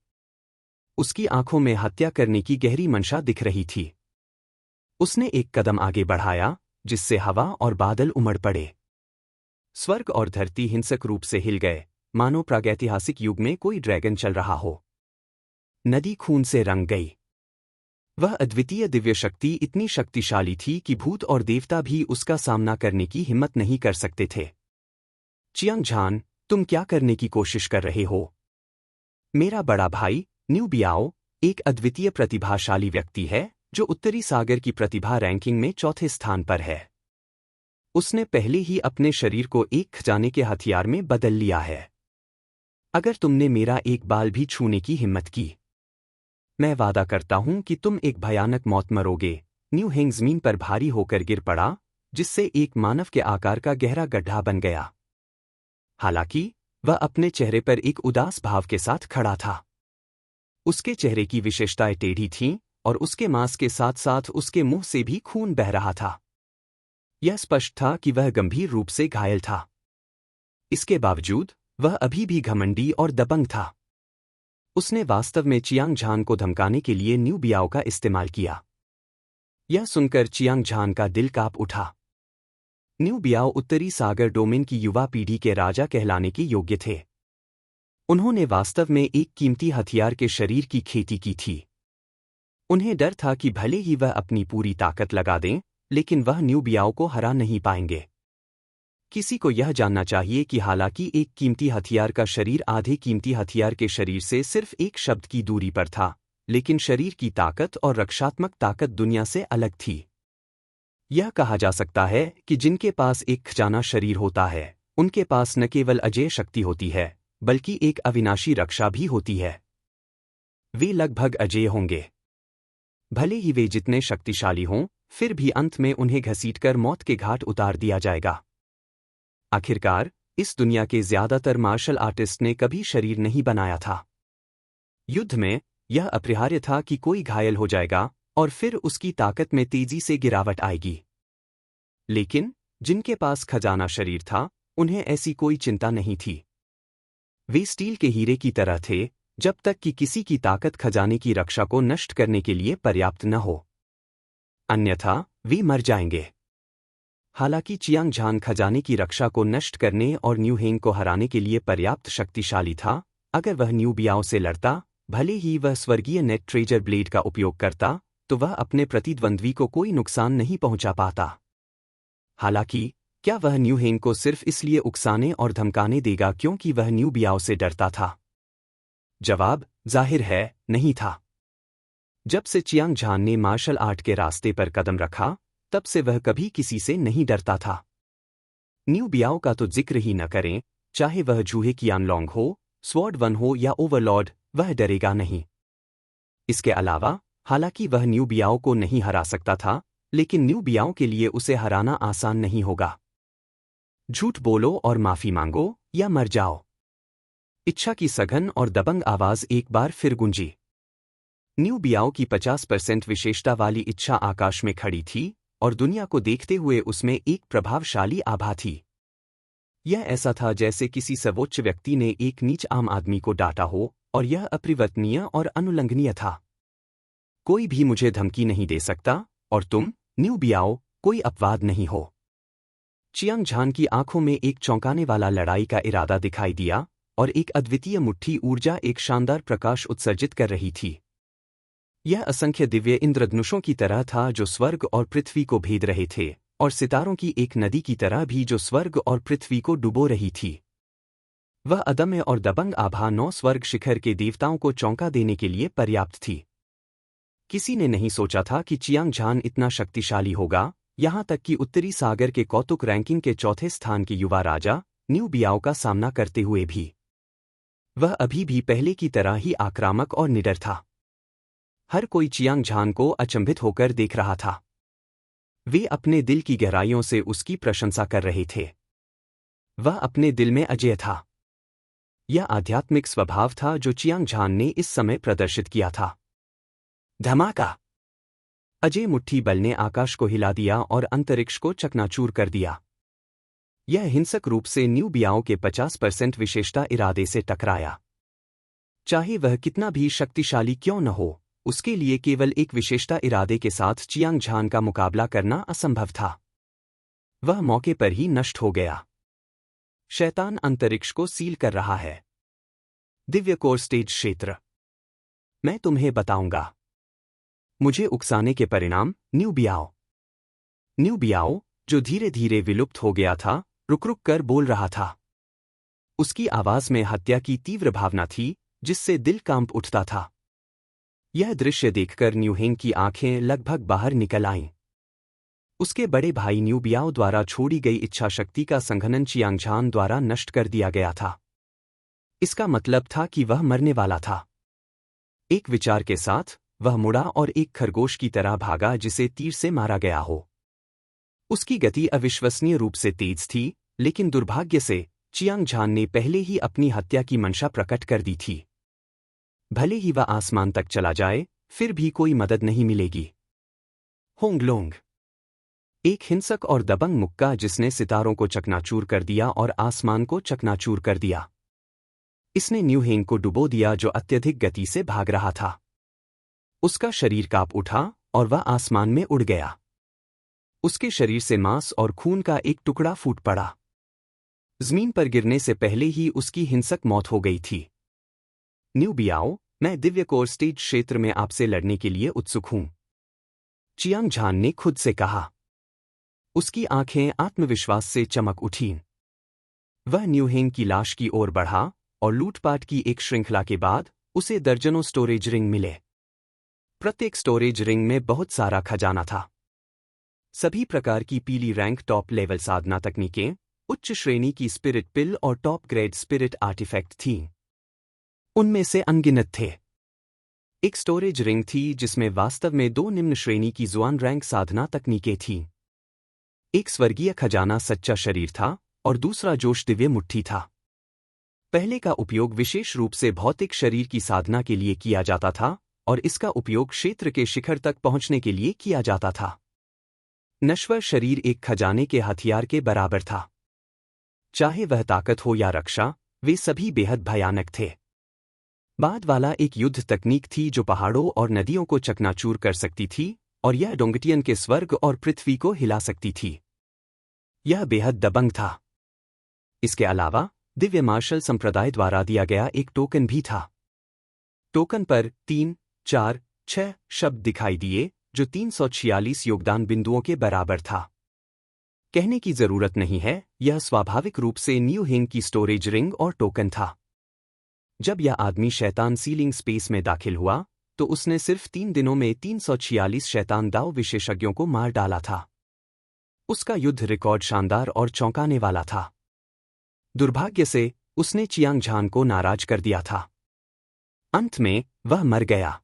उसकी आंखों में हत्या करने की गहरी मंशा दिख रही थी। उसने एक कदम आगे बढ़ाया, जिससे हवा और बादल उमड़ पड़े। स्वर्ग और धरती हिंसक रूप से हिल गए, मानो प्रागैतिहासिक युग में कोई ड्रैगन चल रहा हो। नदी खून से रंग गई। वह अद्वितीय दिव्य शक्ति इतनी शक्तिशाली थी कि भूत और देवता भी उसका सामना करने की हिम्मत नहीं कर सकते थे। चियांग झान, तुम क्या करने की कोशिश कर रहे हो? मेरा बड़ा भाई न्यू बियाओ एक अद्वितीय प्रतिभाशाली व्यक्ति है जो उत्तरी सागर की प्रतिभा रैंकिंग में 4थे स्थान पर है। उसने पहले ही अपने शरीर को एक खजाने के हथियार में बदल लिया है। अगर तुमने मेरा एक बाल भी छूने की हिम्मत की, मैं वादा करता हूं कि तुम एक भयानक मौत मरोगे। न्यू हेंग जमीन पर भारी होकर गिर पड़ा, जिससे एक मानव के आकार का गहरा गड्ढा बन गया। हालांकि वह अपने चेहरे पर एक उदास भाव के साथ खड़ा था। उसके चेहरे की विशेषताएं टेढ़ी थीं और उसके मांस के साथ साथ उसके मुंह से भी खून बह रहा था। यह स्पष्ट था कि वह गंभीर रूप से घायल था। इसके बावजूद वह अभी भी घमंडी और दबंग था। उसने वास्तव में चियांग झान को धमकाने के लिए न्यू बियाओ का इस्तेमाल किया। यह सुनकर चियांग झान का दिल कांप उठा। न्यू बियाओ उत्तरी सागर डोमेन की युवा पीढ़ी के राजा कहलाने के योग्य थे। उन्होंने वास्तव में एक कीमती हथियार के शरीर की खेती की थी। उन्हें डर था कि भले ही वह अपनी पूरी ताकत लगा दें, लेकिन वह न्यू बियाओ को हरा नहीं पाएंगे। किसी को यह जानना चाहिए कि हालांकि एक कीमती हथियार का शरीर आधे कीमती हथियार के शरीर से सिर्फ एक शब्द की दूरी पर था, लेकिन शरीर की ताकत और रक्षात्मक ताकत दुनिया से अलग थी। यह कहा जा सकता है कि जिनके पास एक खजाना शरीर होता है, उनके पास न केवल अजेय शक्ति होती है, बल्कि एक अविनाशी रक्षा भी होती है। वे लगभग अजेय होंगे। भले ही वे जितने शक्तिशाली हों, फिर भी अंत में उन्हें घसीटकर मौत के घाट उतार दिया जाएगा। आखिरकार, इस दुनिया के ज्यादातर मार्शल आर्टिस्ट ने कभी शरीर नहीं बनाया था। युद्ध में यह अपरिहार्य था कि कोई घायल हो जाएगा और फिर उसकी ताकत में तेजी से गिरावट आएगी। लेकिन जिनके पास खजाना शरीर था, उन्हें ऐसी कोई चिंता नहीं थी। वे स्टील के हीरे की तरह थे, जब तक कि किसी की ताकत खजाने की रक्षा को नष्ट करने के लिए पर्याप्त न हो। अन्यथा वे मर जाएंगे। हालांकि चियांग झान खजाने की रक्षा को नष्ट करने और न्यू हेंग को हराने के लिए पर्याप्त शक्तिशाली था, अगर वह न्यू बियाओ से लड़ता, भले ही वह स्वर्गीय नेट ट्रेजर ब्लेड का उपयोग करता, तो वह अपने प्रतिद्वंद्वी को कोई नुकसान नहीं पहुंचा पाता। हालांकि क्या वह न्यू हेंग को सिर्फ इसलिए उकसाने और धमकाने देगा क्योंकि वह न्यू बियाओ से डरता था? जवाब जाहिर है, नहीं था। जब से चियांग झान ने मार्शल आर्ट के रास्ते पर कदम रखा, तब से वह कभी किसी से नहीं डरता था। न्यू बियाओ का तो जिक्र ही न करें, चाहे वह जूहे कियानलोंग हो, स्वॉर्ड वन हो या ओवरलॉर्ड, वह डरेगा नहीं। इसके अलावा, हालांकि वह न्यू बियाओ को नहीं हरा सकता था, लेकिन न्यू बियाओ के लिए उसे हराना आसान नहीं होगा। झूठ बोलो और माफी मांगो या मर जाओ। इच्छा की सघन और दबंग आवाज एक बार फिर गूंजी। न्यू बियाओ की 50% विशेषता वाली इच्छा आकाश में खड़ी थी और दुनिया को देखते हुए उसमें एक प्रभावशाली आभा थी। यह ऐसा था जैसे किसी सर्वोच्च व्यक्ति ने एक नीच आम आदमी को डांटा हो, और यह अपरिवर्तनीय और अनुल्लंघनीय था। कोई भी मुझे धमकी नहीं दे सकता, और तुम, न्यू बियाओ, कोई अपवाद नहीं हो। चियांग झान की आंखों में एक चौंकाने वाला लड़ाई का इरादा दिखाई दिया, और एक अद्वितीय मुट्ठी ऊर्जा एक शानदार प्रकाश उत्सर्जित कर रही थी। यह असंख्य दिव्य इंद्रधनुषों की तरह था जो स्वर्ग और पृथ्वी को भेद रहे थे, और सितारों की एक नदी की तरह भी जो स्वर्ग और पृथ्वी को डुबो रही थी। वह अदम्य और दबंग आभा 9 स्वर्ग शिखर के देवताओं को चौंका देने के लिए पर्याप्त थी। किसी ने नहीं सोचा था कि चियांग झान इतना शक्तिशाली होगा, यहां तक कि उत्तरी सागर के कौतुक रैंकिंग के चौथे स्थान के युवा राजा, न्यू बियाओ का सामना करते हुए भी वह अभी भी पहले की तरह ही आक्रामक और निडर था। हर कोई चियांग झान को अचंभित होकर देख रहा था। वे अपने दिल की गहराइयों से उसकी प्रशंसा कर रहे थे। वह अपने दिल में अजेय था। यह आध्यात्मिक स्वभाव था जो चियांग झान ने इस समय प्रदर्शित किया था। धमाका! अजय मुट्ठी बल ने आकाश को हिला दिया और अंतरिक्ष को चकनाचूर कर दिया। यह हिंसक रूप से न्यू बियाओ के 50% विशेषता इरादे से टकराया। चाहे वह कितना भी शक्तिशाली क्यों न हो, उसके लिए केवल एक विशेषता इरादे के साथ चियांग झान का मुकाबला करना असंभव था। वह मौके पर ही नष्ट हो गया। शैतान अंतरिक्ष को सील कर रहा है। दिव्य कोर स्टेज क्षेत्र। मैं तुम्हें बताऊंगा। मुझे उकसाने के परिणाम। न्यू बियाओ। न्यू बियाओ, जो धीरे धीरे विलुप्त हो गया था, रुक रुक कर बोल रहा था। उसकी आवाज में हत्या की तीव्र भावना थी, जिससे दिल कांप उठता था। यह दृश्य देखकर न्यू हेंग की आंखें लगभग बाहर निकल आईं। उसके बड़े भाई न्यू बियाओ द्वारा छोड़ी गई इच्छा शक्ति का संघनन चियांग झान द्वारा नष्ट कर दिया गया था। इसका मतलब था कि वह मरने वाला था। एक विचार के साथ वह मुड़ा और एक खरगोश की तरह भागा जिसे तीर से मारा गया हो। उसकी गति अविश्वसनीय रूप से तेज थी, लेकिन दुर्भाग्य से चियांग झान ने पहले ही अपनी हत्या की मंशा प्रकट कर दी थी। भले ही वह आसमान तक चला जाए, फिर भी कोई मदद नहीं मिलेगी। होंगलोंग। एक हिंसक और दबंग मुक्का जिसने सितारों को चकनाचूर कर दिया और आसमान को चकनाचूर कर दिया। इसने न्यू हेंग को डुबो दिया जो अत्यधिक गति से भाग रहा था। उसका शरीर कांप उठा और वह आसमान में उड़ गया। उसके शरीर से मांस और खून का एक टुकड़ा फूट पड़ा। जमीन पर गिरने से पहले ही उसकी हिंसक मौत हो गई थी। न्यू बियाओ, मैं दिव्य कोर स्टेज क्षेत्र में आपसे लड़ने के लिए उत्सुक हूं, चियांग झान ने खुद से कहा। उसकी आंखें आत्मविश्वास से चमक उठीं। वह न्यूहेंग की लाश की ओर बढ़ा और लूटपाट की एक श्रृंखला के बाद उसे दर्जनों स्टोरेज रिंग मिले। प्रत्येक स्टोरेज रिंग में बहुत सारा खजाना था। सभी प्रकार की पीली रैंक टॉप लेवल साधना तकनीकें, उच्च श्रेणी की स्पिरिट पिल और टॉप ग्रेड स्पिरिट आर्टिफैक्ट थीं। उनमें से अनगिनत थे। एक स्टोरेज रिंग थी जिसमें वास्तव में 2 निम्न श्रेणी की जुआन रैंक साधना तकनीकें थीं। एक स्वर्गीय खजाना सच्चा शरीर था और दूसरा जोश दिव्य मुट्ठी था। पहले का उपयोग विशेष रूप से भौतिक शरीर की साधना के लिए किया जाता था और इसका उपयोग क्षेत्र के शिखर तक पहुंचने के लिए किया जाता था। नश्वर शरीर एक खजाने के हथियार के बराबर था। चाहे वह ताकत हो या रक्षा, वे सभी बेहद भयानक थे। बाद वाला एक युद्ध तकनीक थी जो पहाड़ों और नदियों को चकनाचूर कर सकती थी और यह डोंगटियन के स्वर्ग और पृथ्वी को हिला सकती थी। यह बेहद दबंग था। इसके अलावा दिव्य मार्शल संप्रदाय द्वारा दिया गया एक टोकन भी था। टोकन पर 3, 4, 6 शब्द दिखाई दिए जो 346 योगदान बिंदुओं के बराबर था। कहने की जरूरत नहीं है, यह स्वाभाविक रूप से न्यूहेंग की स्टोरेज रिंग और टोकन था। जब यह आदमी शैतान सीलिंग स्पेस में दाखिल हुआ तो उसने सिर्फ 3 दिनों में 346 शैतान दाव विशेषज्ञों को मार डाला था। उसका युद्ध रिकॉर्ड शानदार और चौंकाने वाला था। दुर्भाग्य से उसने चियांग झान को नाराज कर दिया था। अंत में वह मर गया।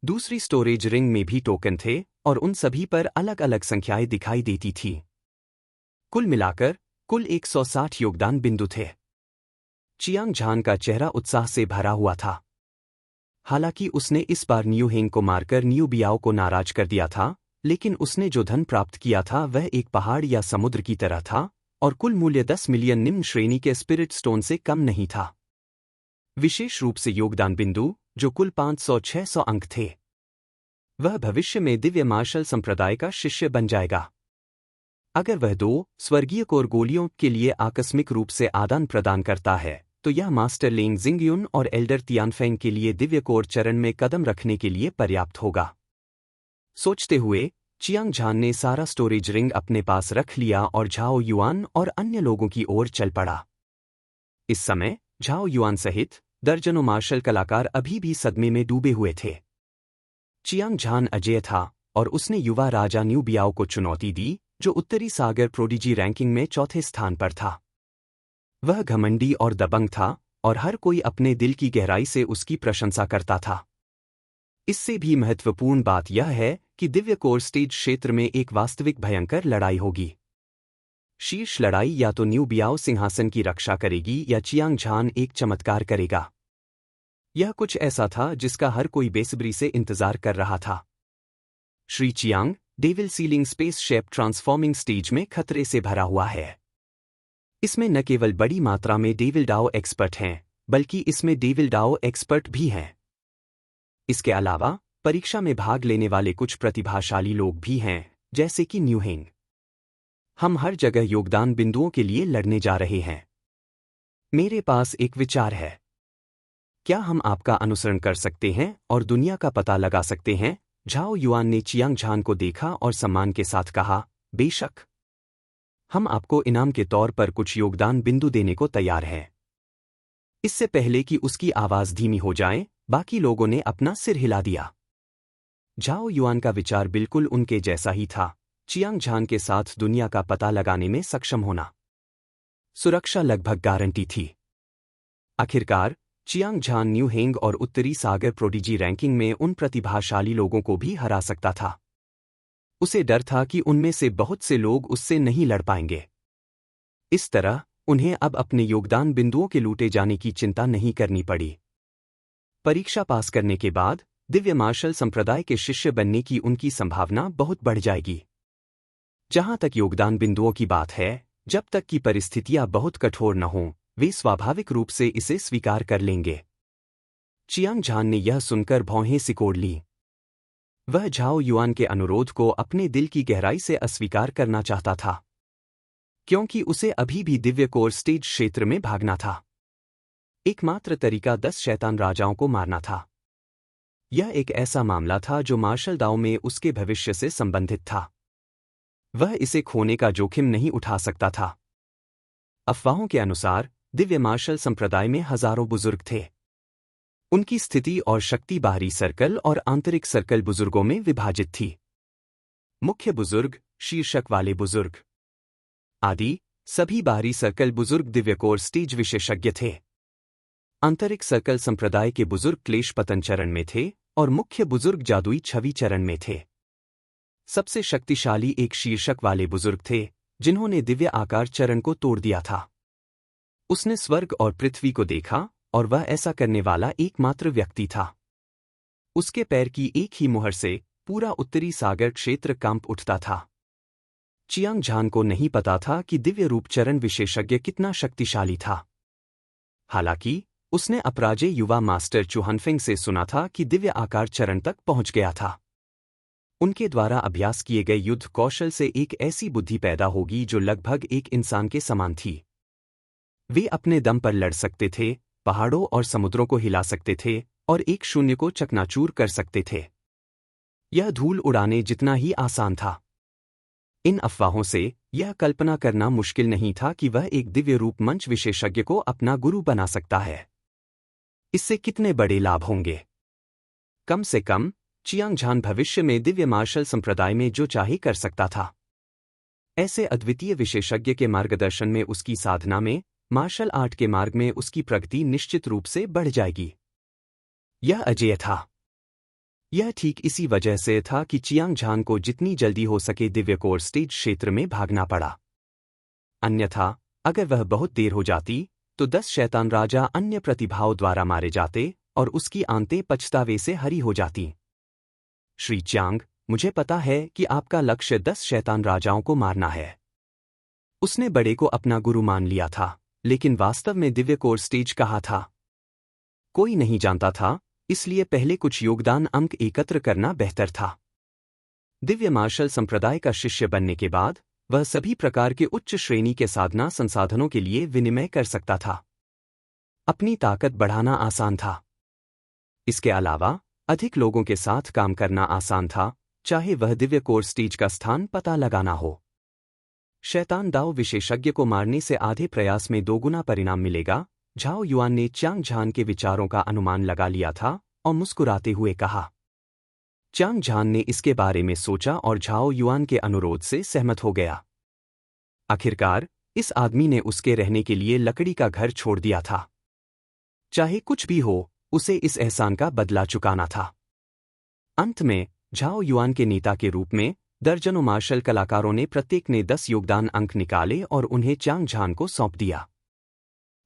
दूसरी स्टोरेज रिंग में भी टोकन थे और उन सभी पर अलग अलग संख्याएं दिखाई देती थीं। कुल मिलाकर कुल 160 योगदान बिंदु थे। चियांग झान का चेहरा उत्साह से भरा हुआ था। हालांकि उसने इस बार न्यूहेंग को मारकर न्यू बियाओ को नाराज कर दिया था, लेकिन उसने जो धन प्राप्त किया था वह एक पहाड़ या समुद्र की तरह था और कुल मूल्य 10 मिलियन निम्न श्रेणी के स्पिरिट स्टोन से कम नहीं था। विशेष रूप से योगदान बिंदु जो कुल 500-600 अंक थे। वह भविष्य में दिव्य मार्शल संप्रदाय का शिष्य बन जाएगा। अगर वह 2 स्वर्गीय कोर गोलियों के लिए आकस्मिक रूप से आदान प्रदान करता है तो यह मास्टर लेंग जिंगयुन और एल्डर तियानफेंग के लिए दिव्य कोर चरण में कदम रखने के लिए पर्याप्त होगा। सोचते हुए चियांग झान ने सारा स्टोरेज रिंग अपने पास रख लिया और झाओ युआन और अन्य लोगों की ओर चल पड़ा। इस समय झाओ युआन सहित दर्जनों मार्शल कलाकार अभी भी सदमे में डूबे हुए थे। चियांग झान अजेय था और उसने युवा राजा न्यू बियाओ को चुनौती दी जो उत्तरी सागर प्रोडिजी रैंकिंग में चौथे स्थान पर था। वह घमंडी और दबंग था और हर कोई अपने दिल की गहराई से उसकी प्रशंसा करता था। इससे भी महत्वपूर्ण बात यह है कि दिव्य कोर स्टेज क्षेत्र में एक वास्तविक भयंकर लड़ाई होगी। शीर्ष लड़ाई या तो न्यू बियाओ सिंहासन की रक्षा करेगी या चियांग झान एक चमत्कार करेगा। यह कुछ ऐसा था जिसका हर कोई बेसब्री से इंतजार कर रहा था। Shri Chiang, devil ceiling space shape transforming stage में खतरे से भरा हुआ है। इसमें न केवल बड़ी मात्रा में डेविल डाओ एक्सपर्ट हैं, बल्कि इसमें डेविल डाओ एक्सपर्ट भी हैं। इसके अलावा परीक्षा में भाग लेने वाले कुछ प्रतिभाशाली लोग भी हैं, जैसे कि न्यूहेंग। हम हर जगह योगदान बिंदुओं के लिए लड़ने जा रहे हैं। मेरे पास एक विचार है। क्या हम आपका अनुसरण कर सकते हैं और दुनिया का पता लगा सकते हैं? झाओ युआन ने चियांग झान को देखा और सम्मान के साथ कहा, बेशक। हम आपको इनाम के तौर पर कुछ योगदान बिंदु देने को तैयार हैं। इससे पहले कि उसकी आवाज धीमी हो जाए, बाकी लोगों ने अपना सिर हिला दिया। झाओ युआन का विचार बिल्कुल उनके जैसा ही था, चियांग झान के साथ दुनिया का पता लगाने में सक्षम होना। सुरक्षा लगभग गारंटी थी। आखिरकार चियांग झान न्यूहेंग और उत्तरी सागर प्रोडिजी रैंकिंग में उन प्रतिभाशाली लोगों को भी हरा सकता था। उसे डर था कि उनमें से बहुत से लोग उससे नहीं लड़ पाएंगे। इस तरह उन्हें अब अपने योगदान बिंदुओं के लूटे जाने की चिंता नहीं करनी पड़ी। परीक्षा पास करने के बाद दिव्य मार्शल संप्रदाय के शिष्य बनने की उनकी संभावना बहुत बढ़ जाएगी। जहां तक योगदान बिंदुओं की बात है, जब तक कि परिस्थितियां बहुत कठोर न हों, वे स्वाभाविक रूप से इसे स्वीकार कर लेंगे। चियांग झान ने यह सुनकर भौहें सिकोड़ लीं। वह झाओ युआन के अनुरोध को अपने दिल की गहराई से अस्वीकार करना चाहता था, क्योंकि उसे अभी भी दिव्य कोर स्टेज क्षेत्र में भागना था। एकमात्र तरीका 10 शैतान राजाओं को मारना था। यह एक ऐसा मामला था जो मार्शल दाओ में उसके भविष्य से संबंधित था। वह इसे खोने का जोखिम नहीं उठा सकता था। अफवाहों के अनुसार दिव्य मार्शल संप्रदाय में हजारों बुजुर्ग थे। उनकी स्थिति और शक्ति बाहरी सर्कल और आंतरिक सर्कल बुजुर्गों में विभाजित थी। मुख्य बुजुर्ग, शीर्षक वाले बुजुर्ग आदि सभी बाहरी सर्कल बुजुर्ग दिव्य कोर स्टेज विशेषज्ञ थे। आंतरिक सर्कल संप्रदाय के बुजुर्ग क्लेश पतन चरण में थे और मुख्य बुजुर्ग जादुई छवि चरण में थे। सबसे शक्तिशाली एक शीर्षक वाले बुजुर्ग थे जिन्होंने दिव्य आकार चरण को तोड़ दिया था। उसने स्वर्ग और पृथ्वी को देखा और वह ऐसा करने वाला एकमात्र व्यक्ति था। उसके पैर की एक ही मुहर से पूरा उत्तरी सागर क्षेत्र कांप उठता था। चियांग झान को नहीं पता था कि दिव्य रूप चरण विशेषज्ञ कितना शक्तिशाली था। हालांकि उसने अपराजय युवा मास्टर चुहनफिंग से सुना था कि दिव्य आकार चरण तक पहुंच गया था। उनके द्वारा अभ्यास किए गए युद्ध कौशल से एक ऐसी बुद्धि पैदा होगी जो लगभग एक इंसान के समान थी। वे अपने दम पर लड़ सकते थे, पहाड़ों और समुद्रों को हिला सकते थे और एक शून्य को चकनाचूर कर सकते थे। यह धूल उड़ाने जितना ही आसान था। इन अफवाहों से यह कल्पना करना मुश्किल नहीं था कि वह एक दिव्य रूप मंच विशेषज्ञ को अपना गुरु बना सकता है। इससे कितने बड़े लाभ होंगे। कम से कम चियांग झान भविष्य में दिव्य मार्शल संप्रदाय में जो चाहे कर सकता था। ऐसे अद्वितीय विशेषज्ञ के मार्गदर्शन में उसकी साधना में, मार्शल आर्ट के मार्ग में उसकी प्रगति निश्चित रूप से बढ़ जाएगी। यह अजेय था। यह ठीक इसी वजह से था कि चियांग झान को जितनी जल्दी हो सके दिव्य कोर स्टेज क्षेत्र में भागना पड़ा। अन्यथा अगर वह बहुत देर हो जाती तो 10 शैतान राजा अन्य प्रतिभाओं द्वारा मारे जाते और उसकी आंतें पछतावे से हरी हो जाती। श्री चियांग, मुझे पता है कि आपका लक्ष्य 10 शैतान राजाओं को मारना है। उसने बड़े को अपना गुरु मान लिया था, लेकिन वास्तव में दिव्य कोर स्टेज कहाँ था? कोई नहीं जानता था, इसलिए पहले कुछ योगदान अंक एकत्र करना बेहतर था। दिव्य मार्शल संप्रदाय का शिष्य बनने के बाद वह सभी प्रकार के उच्च श्रेणी के साधना संसाधनों के लिए विनिमय कर सकता था। अपनी ताकत बढ़ाना आसान था। इसके अलावा अधिक लोगों के साथ काम करना आसान था, चाहे वह दिव्य कोर स्टेज का स्थान पता लगाना हो। शैतान दाव विशेषज्ञ को मारने से आधे प्रयास में 2 गुना परिणाम मिलेगा। झाओ युआन ने चियांग झान के विचारों का अनुमान लगा लिया था और मुस्कुराते हुए कहा। चियांग झान ने इसके बारे में सोचा और झाओ युआन के अनुरोध से सहमत हो गया। आखिरकार इस आदमी ने उसके रहने के लिए लकड़ी का घर छोड़ दिया था। चाहे कुछ भी हो, उसे इस एहसान का बदला चुकाना था। अंत में झाओ युआन के नेता के रूप में दर्जनों मार्शल कलाकारों ने प्रत्येक ने 10 योगदान अंक निकाले और उन्हें चियांग झान को सौंप दिया।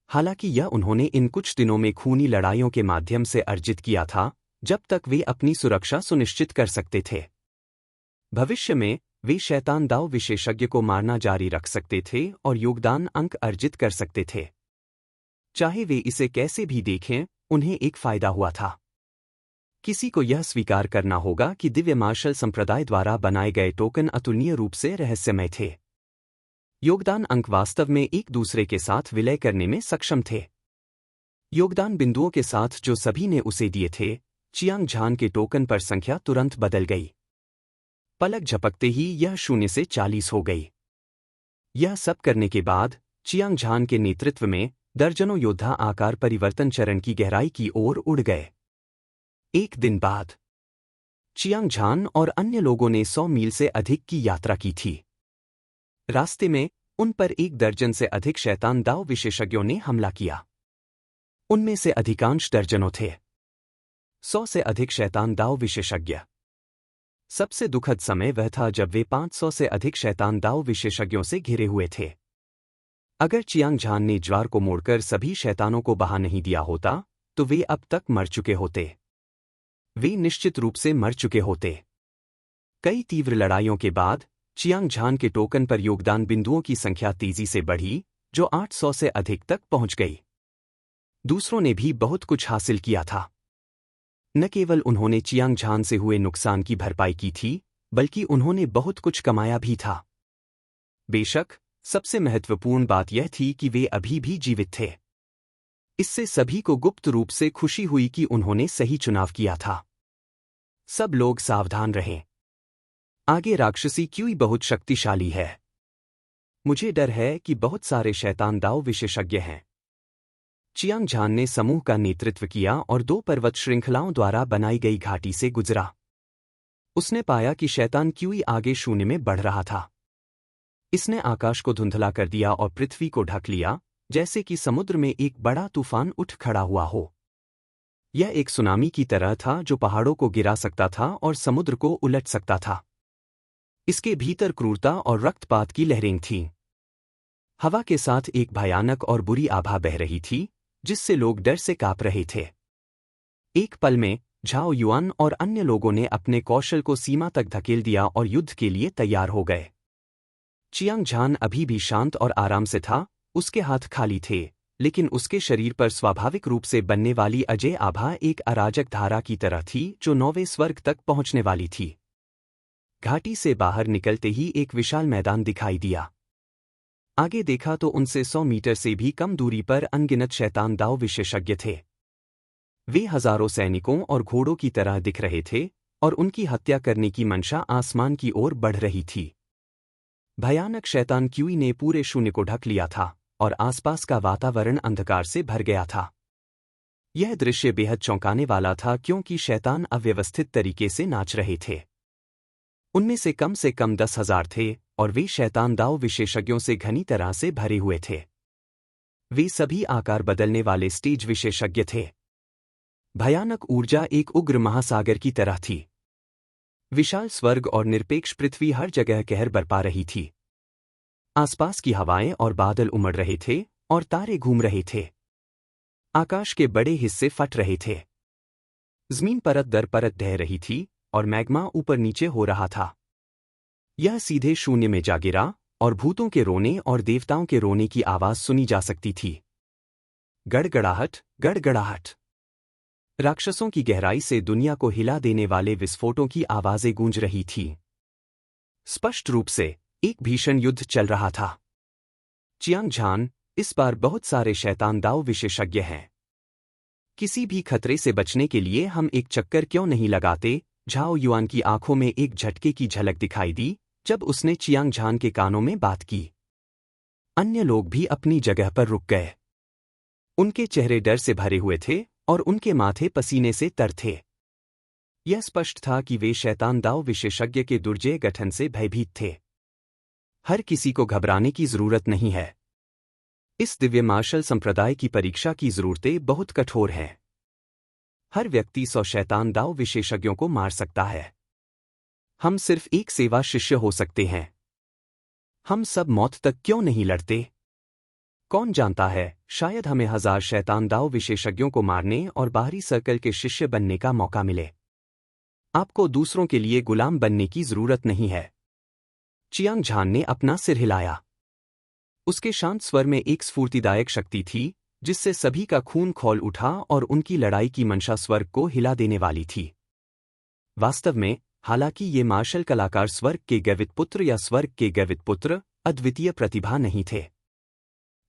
हालांकि यह उन्होंने इन कुछ दिनों में खूनी लड़ाइयों के माध्यम से अर्जित किया था, जब तक वे अपनी सुरक्षा सुनिश्चित कर सकते थे। भविष्य में वे शैतान दाव विशेषज्ञ को मारना जारी रख सकते थे और योगदान अंक अर्जित कर सकते थे। चाहे वे इसे कैसे भी देखें, उन्हें एक फायदा हुआ था। किसी को यह स्वीकार करना होगा कि दिव्य मार्शल संप्रदाय द्वारा बनाए गए टोकन अतुलनीय रूप से रहस्यमय थे। योगदान अंक वास्तव में एक दूसरे के साथ विलय करने में सक्षम थे। योगदान बिंदुओं के साथ जो सभी ने उसे दिए थे, चियांग झान के टोकन पर संख्या तुरंत बदल गई। पलक झपकते ही यह 0 से 40 हो गई। यह सब करने के बाद चियांग झान के नेतृत्व में दर्जनों योद्धा आकार परिवर्तन चरण की गहराई की ओर उड़ गए। एक दिन बाद चियांग झान और अन्य लोगों ने 100 मील से अधिक की यात्रा की थी। रास्ते में उन पर 1 दर्जन से अधिक शैतान दाव विशेषज्ञों ने हमला किया। उनमें से अधिकांश दर्जनों थे। 100 से अधिक शैतान दाव विशेषज्ञ। सबसे दुखद समय वह था जब वे 500 से अधिक शैतान दाव विशेषज्ञों से घिरे हुए थे। अगर चियांग झान ने ज्वार को मोड़कर सभी शैतानों को बहा नहीं दिया होता, तो वे अब तक मर चुके होते। वे निश्चित रूप से मर चुके होते। कई तीव्र लड़ाइयों के बाद चियांग झान के टोकन पर योगदान बिंदुओं की संख्या तेजी से बढ़ी, जो 800 से अधिक तक पहुंच गई। दूसरों ने भी बहुत कुछ हासिल किया था। न केवल उन्होंने चियांग झान से हुए नुकसान की भरपाई की थी, बल्कि उन्होंने बहुत कुछ कमाया भी था। बेशक सबसे महत्वपूर्ण बात यह थी कि वे अभी भी जीवित थे। इससे सभी को गुप्त रूप से खुशी हुई कि उन्होंने सही चुनाव किया था। सब लोग सावधान रहें। आगे राक्षसी क्यूई बहुत शक्तिशाली है। मुझे डर है कि बहुत सारे शैतान दाव विशेषज्ञ हैं। चियांग झान ने समूह का नेतृत्व किया और 2 पर्वत श्रृंखलाओं द्वारा बनाई गई घाटी से गुजरा। उसने पाया कि शैतान क्यूई आगे शून्य में बढ़ रहा था। इसने आकाश को धुंधला कर दिया और पृथ्वी को ढक लिया, जैसे कि समुद्र में एक बड़ा तूफान उठ खड़ा हुआ हो। यह एक सुनामी की तरह था जो पहाड़ों को गिरा सकता था और समुद्र को उलट सकता था। इसके भीतर क्रूरता और रक्तपात की लहरें थीं। हवा के साथ एक भयानक और बुरी आभा बह रही थी, जिससे लोग डर से कांप रहे थे। एक पल में झाओ युआन और अन्य लोगों ने अपने कौशल को सीमा तक धकेल दिया और युद्ध के लिए तैयार हो गए। चियांग झान अभी भी शांत और आराम से था, उसके हाथ खाली थे, लेकिन उसके शरीर पर स्वाभाविक रूप से बनने वाली अजय आभा एक अराजक धारा की तरह थी जो 9वें स्वर्ग तक पहुंचने वाली थी। घाटी से बाहर निकलते ही एक विशाल मैदान दिखाई दिया। आगे देखा तो उनसे 100 मीटर से भी कम दूरी पर अनगिनत शैतान दाव विशेषज्ञ थे। वे हजारों सैनिकों और घोड़ों की तरह दिख रहे थे और उनकी हत्या करने की मंशा आसमान की ओर बढ़ रही थी। भयानक शैतान क्यूई ने पूरे शून्य को ढक लिया था और आसपास का वातावरण अंधकार से भर गया था। यह दृश्य बेहद चौंकाने वाला था क्योंकि शैतान अव्यवस्थित तरीके से नाच रहे थे। उनमें से कम 10,000 थे और वे शैतान दाव विशेषज्ञों से घनी तरह से भरे हुए थे। वे सभी आकार बदलने वाले स्टेज विशेषज्ञ थे। भयानक ऊर्जा एक उग्र महासागर की तरह थी। विशाल स्वर्ग और निरपेक्ष पृथ्वी हर जगह कहर बरपा रही थी। आसपास की हवाएं और बादल उमड़ रहे थे और तारे घूम रहे थे। आकाश के बड़े हिस्से फट रहे थे। जमीन परत दर परत ढह रही थी और मैग्मा ऊपर नीचे हो रहा था। यह सीधे शून्य में जा गिरा और भूतों के रोने और देवताओं के रोने की आवाज सुनी जा सकती थी। गड़गड़ाहट, गड़गड़ाहट। राक्षसों की गहराई से दुनिया को हिला देने वाले विस्फोटों की आवाजें गूंज रही थीं। स्पष्ट रूप से एक भीषण युद्ध चल रहा था। चियांग झान, इस बार बहुत सारे शैतान दाव विशेषज्ञ हैं। किसी भी खतरे से बचने के लिए हम एक चक्कर क्यों नहीं लगाते? झाओ युआन की आंखों में एक झटके की झलक दिखाई दी जब उसने चियांग झान के कानों में बात की। अन्य लोग भी अपनी जगह पर रुक गए। उनके चेहरे डर से भरे हुए थे और उनके माथे पसीने से तर थे। यह स्पष्ट था कि वे शैतान दाव विशेषज्ञ के दुर्जय गठन से भयभीत थे। हर किसी को घबराने की जरूरत नहीं है। इस दिव्य मार्शल संप्रदाय की परीक्षा की जरूरतें बहुत कठोर हैं। हर व्यक्ति 100 शैतान दाव विशेषज्ञों को मार सकता है। हम सिर्फ एक सेवा शिष्य हो सकते हैं। हम सब मौत तक क्यों नहीं लड़ते? कौन जानता है, शायद हमें 1000 शैतान दाव विशेषज्ञों को मारने और बाहरी सर्कल के शिष्य बनने का मौका मिले। आपको दूसरों के लिए गुलाम बनने की जरूरत नहीं है। चियांग झान ने अपना सिर हिलाया। उसके शांत स्वर में एक स्फूर्तिदायक शक्ति थी जिससे सभी का खून खौल उठा और उनकी लड़ाई की मंशा स्वर्ग को हिला देने वाली थी। वास्तव में, हालांकि ये मार्शल कलाकार स्वर्ग के गैवित पुत्र या स्वर्ग के गैवित पुत्र अद्वितीय प्रतिभा नहीं थे,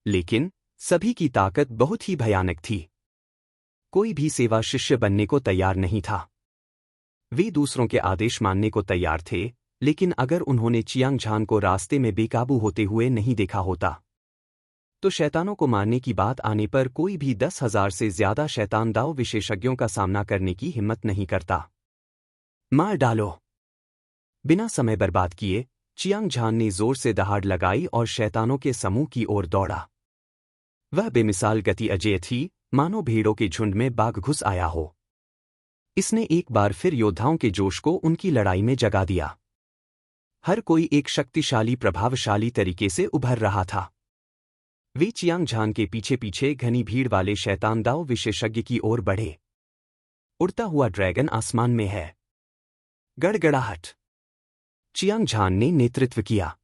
लेकिन सभी की ताकत बहुत ही भयानक थी। कोई भी सेवा शिष्य बनने को तैयार नहीं था। वे दूसरों के आदेश मानने को तैयार थे, लेकिन अगर उन्होंने चियांग झान को रास्ते में बेकाबू होते हुए नहीं देखा होता, तो शैतानों को मारने की बात आने पर कोई भी 10,000 से ज्यादा शैतान दाव विशेषज्ञों का सामना करने की हिम्मत नहीं करता। मार डालो। बिना समय बर्बाद किए चियांग झान ने जोर से दहाड़ लगाई और शैतानों के समूह की ओर दौड़ा। वह बेमिसाल गति अजेय थी, मानो भेड़ों के झुंड में बाघ घुस आया हो। इसने एक बार फिर योद्धाओं के जोश को उनकी लड़ाई में जगा दिया। हर कोई एक शक्तिशाली प्रभावशाली तरीके से उभर रहा था। वे चियांग झान के पीछे पीछे घनी भीड़ वाले शैतान दाव विशेषज्ञ की ओर बढ़े। उड़ता हुआ ड्रैगन आसमान में है। गड़गड़ाहट। चियांग झान ने नेतृत्व किया।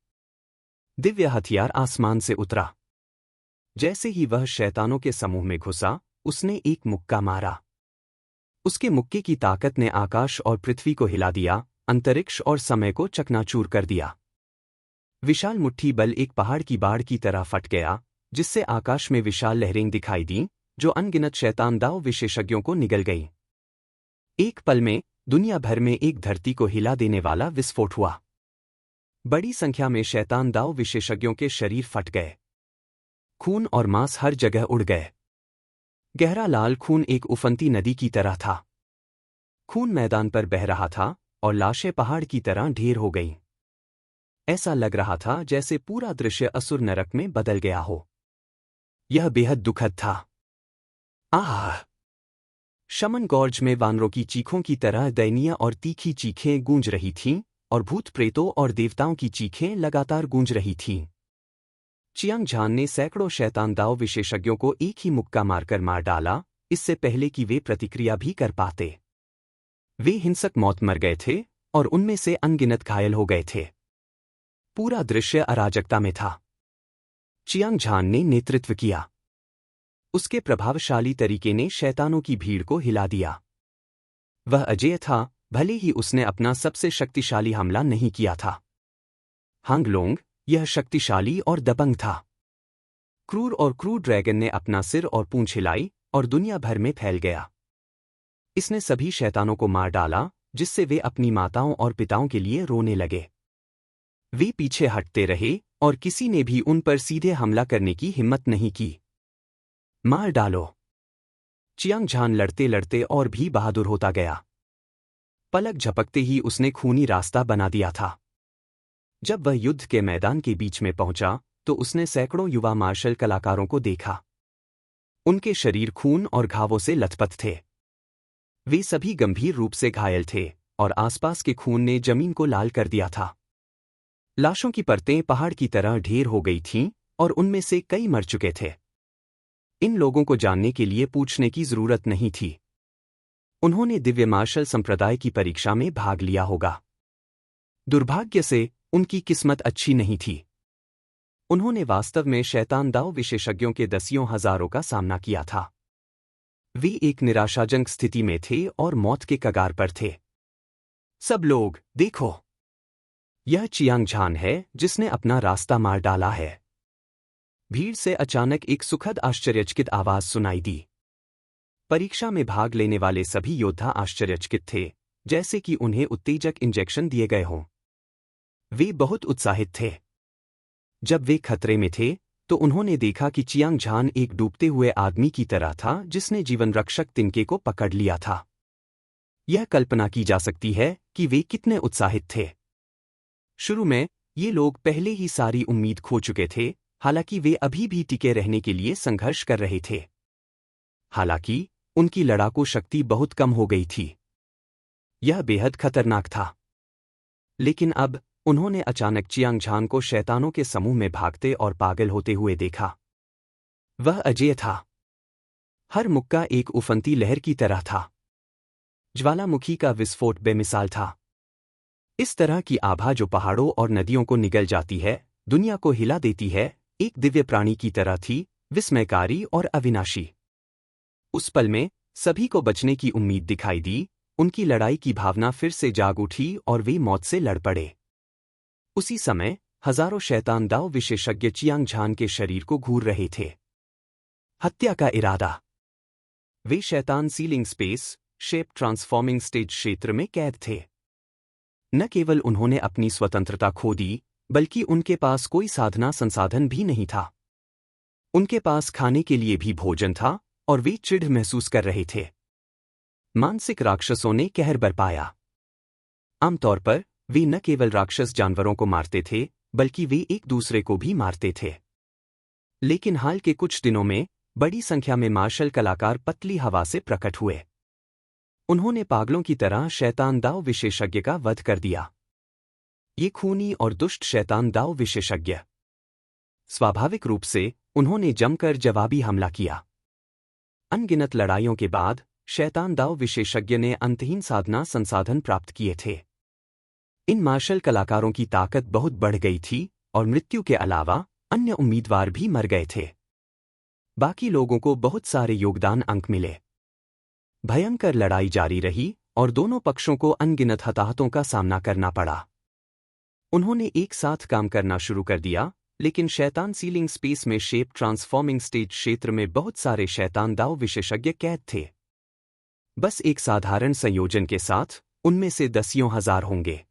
दिव्य हथियार आसमान से उतरा। जैसे ही वह शैतानों के समूह में घुसा, उसने एक मुक्का मारा। उसके मुक्के की ताकत ने आकाश और पृथ्वी को हिला दिया, अंतरिक्ष और समय को चकनाचूर कर दिया। विशाल मुट्ठी बल एक पहाड़ की बाढ़ की तरह फट गया, जिससे आकाश में विशाल लहरें दिखाई दीं, जो अनगिनत शैतान दाव विशेषज्ञों को निगल गईं। एक पल में दुनिया भर में एक धरती को हिला देने वाला विस्फोट हुआ। बड़ी संख्या में शैतान दाव विशेषज्ञों के शरीर फट गए। खून और मांस हर जगह उड़ गए। गहरा लाल खून एक उफनती नदी की तरह था। खून मैदान पर बह रहा था और लाशें पहाड़ की तरह ढेर हो गईं। ऐसा लग रहा था जैसे पूरा दृश्य असुर नरक में बदल गया हो। यह बेहद दुखद था। आह! शमन गॉर्ज में वानरों की चीखों की तरह दयनीय और तीखी चीखें गूंज रही थीं, और भूत प्रेतों और देवताओं की चीखें लगातार गूंज रही थीं। चियांग झान ने सैकड़ों शैतान दाव विशेषज्ञों को एक ही मुक्का मारकर मार डाला, इससे पहले कि वे प्रतिक्रिया भी कर पाते। वे हिंसक मौत मर गए थे और उनमें से अनगिनत घायल हो गए थे। पूरा दृश्य अराजकता में था। चियांग झान ने नेतृत्व किया। उसके प्रभावशाली तरीके ने शैतानों की भीड़ को हिला दिया। वह अजेय था, भले ही उसने अपना सबसे शक्तिशाली हमला नहीं किया था। हांगलोंग, यह शक्तिशाली और दबंग था। क्रूर ड्रैगन ने अपना सिर और पूंछ हिलाई और दुनिया भर में फैल गया। इसने सभी शैतानों को मार डाला, जिससे वे अपनी माताओं और पिताओं के लिए रोने लगे। वे पीछे हटते रहे और किसी ने भी उन पर सीधे हमला करने की हिम्मत नहीं की। मार डालो! चियांग झान लड़ते लड़ते और भी बहादुर होता गया। पलक झपकते ही उसने खूनी रास्ता बना दिया था। जब वह युद्ध के मैदान के बीच में पहुंचा, तो उसने सैकड़ों युवा मार्शल कलाकारों को देखा। उनके शरीर खून और घावों से लथपथ थे। वे सभी गंभीर रूप से घायल थे और आसपास के खून ने जमीन को लाल कर दिया था। लाशों की परतें पहाड़ की तरह ढेर हो गई थीं और उनमें से कई मर चुके थे। इन लोगों को जानने के लिए पूछने की जरूरत नहीं थी। उन्होंने दिव्य मार्शल संप्रदाय की परीक्षा में भाग लिया होगा। दुर्भाग्य से उनकी किस्मत अच्छी नहीं थी। उन्होंने वास्तव में शैतान दाव विशेषज्ञों के दसियों हजारों का सामना किया था। वे एक निराशाजनक स्थिति में थे और मौत के कगार पर थे। सब लोग, देखो! यह चियांग झान है जिसने अपना रास्ता मार डाला है। भीड़ से अचानक एक सुखद आश्चर्यचकित आवाज सुनाई दी। परीक्षा में भाग लेने वाले सभी योद्धा आश्चर्यचकित थे, जैसे कि उन्हें उत्तेजक इंजेक्शन दिए गए हों। वे बहुत उत्साहित थे। जब वे खतरे में थे, तो उन्होंने देखा कि चियांग झान एक डूबते हुए आदमी की तरह था जिसने जीवन रक्षक तिनके को पकड़ लिया था। यह कल्पना की जा सकती है कि वे कितने उत्साहित थे। शुरू में, ये लोग पहले ही सारी उम्मीद खो चुके थे, हालांकि वे अभी भी टिके रहने के लिए संघर्ष कर रहे थे। हालांकि, उनकी लड़ाकू शक्ति बहुत कम हो गई थी। यह बेहद खतरनाक था। लेकिन अब, उन्होंने अचानक चियांग झान को शैतानों के समूह में भागते और पागल होते हुए देखा। वह अजेय था। हर मुक्का एक उफनती लहर की तरह था। ज्वालामुखी का विस्फोट बेमिसाल था। इस तरह की आभा जो पहाड़ों और नदियों को निगल जाती है, दुनिया को हिला देती है, एक दिव्य प्राणी की तरह थी, विस्मयकारी और अविनाशी। उस पल में, सभी को बचने की उम्मीद दिखाई दी, उनकी लड़ाई की भावना फिर से जाग उठी और वे मौत से लड़ पड़े। उसी समय, हजारों शैतान दाव विशेषज्ञ चियांग झान के शरीर को घूर रहे थे। हत्या का इरादा। वे शैतान ceiling space, shape transforming stage क्षेत्र में कैद थे। न केवल उन्होंने अपनी स्वतंत्रता खो दी, बल्कि उनके पास कोई साधना संसाधन भी नहीं था। उनके पास खाने के लिए भी भोजन था और वे चिढ़ महसूस कर रहे थे। मानसिक राक्षसों ने कहर बरपाया। आमतौर पर, वे न केवल राक्षस जानवरों को मारते थे, बल्कि वे एक दूसरे को भी मारते थे। लेकिन हाल के कुछ दिनों में, बड़ी संख्या में मार्शल कलाकार पतली हवा से प्रकट हुए। उन्होंने पागलों की तरह शैतान दाव विशेषज्ञ का वध कर दिया। ये खूनी और दुष्ट शैतान दाव विशेषज्ञ। स्वाभाविक रूप से, उन्होंने जमकर जवाबी हमला किया। अनगिनत लड़ाइयों के बाद, शैतान दाव विशेषज्ञ ने अंतहीन साधना संसाधन प्राप्त किए थे। इन मार्शल कलाकारों की ताकत बहुत बढ़ गई थी और मृत्यु के अलावा अन्य उम्मीदवार भी मर गए थे। बाकी लोगों को बहुत सारे योगदान अंक मिले। भयंकर लड़ाई जारी रही और दोनों पक्षों को अनगिनत हताहतों का सामना करना पड़ा। उन्होंने एक साथ काम करना शुरू कर दिया, लेकिन शैतान सीलिंग स्पेस में शेप ट्रांसफॉर्मिंग स्टेज क्षेत्र में बहुत सारे शैतान दाव विशेषज्ञ कैद थे। बस एक साधारण संयोजन के साथ, उनमें से दसियों हजार होंगे।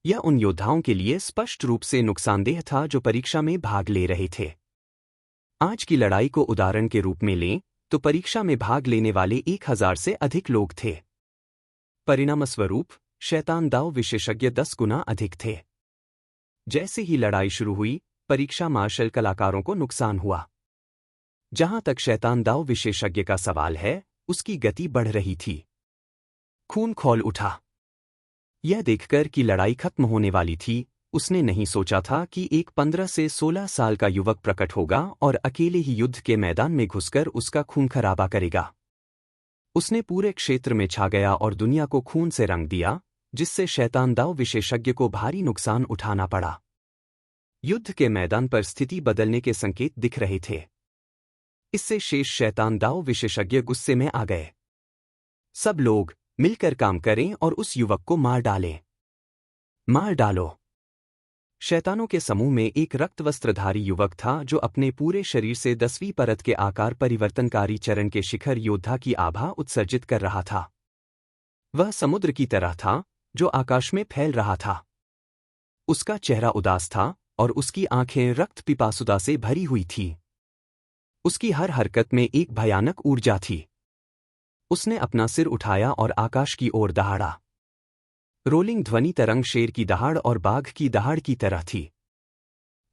यह उन योद्धाओं के लिए स्पष्ट रूप से नुकसानदेह था जो परीक्षा में भाग ले रहे थे। आज की लड़ाई को उदाहरण के रूप में लें तो परीक्षा में भाग लेने वाले 1000 से अधिक लोग थे। परिणामस्वरूप शैतान दाव विशेषज्ञ 10 गुना अधिक थे। जैसे ही लड़ाई शुरू हुई, परीक्षा मार्शल कलाकारों को नुकसान हुआ। जहां तक शैतान दाव विशेषज्ञ का सवाल है, उसकी गति बढ़ रही थी। खून खौल उठा। यह देखकर कि लड़ाई खत्म होने वाली थी, उसने नहीं सोचा था कि एक 15 से 16 साल का युवक प्रकट होगा और अकेले ही युद्ध के मैदान में घुसकर उसका खून खराबा करेगा। उसने पूरे क्षेत्र में छा गया और दुनिया को खून से रंग दिया, जिससे शैतान दाव विशेषज्ञ को भारी नुकसान उठाना पड़ा। युद्ध के मैदान पर स्थिति बदलने के संकेत दिख रहे थे। इससे शेष शैतान दाव विशेषज्ञ गुस्से में आ गए। सब लोग मिलकर काम करें और उस युवक को मार डालें। मार डालो। शैतानों के समूह में एक रक्तवस्त्रधारी युवक था जो अपने पूरे शरीर से 10वीं परत के आकार परिवर्तनकारी चरण के शिखर योद्धा की आभा उत्सर्जित कर रहा था। वह समुद्र की तरह था जो आकाश में फैल रहा था। उसका चेहरा उदास था और उसकी आंखें रक्त पिपासुता से भरी हुई थीं। उसकी हर हरकत में एक भयानक ऊर्जा थी। उसने अपना सिर उठाया और आकाश की ओर दहाड़ा। रोलिंग ध्वनि तरंग शेर की दहाड़ और बाघ की दहाड़ की तरह थी।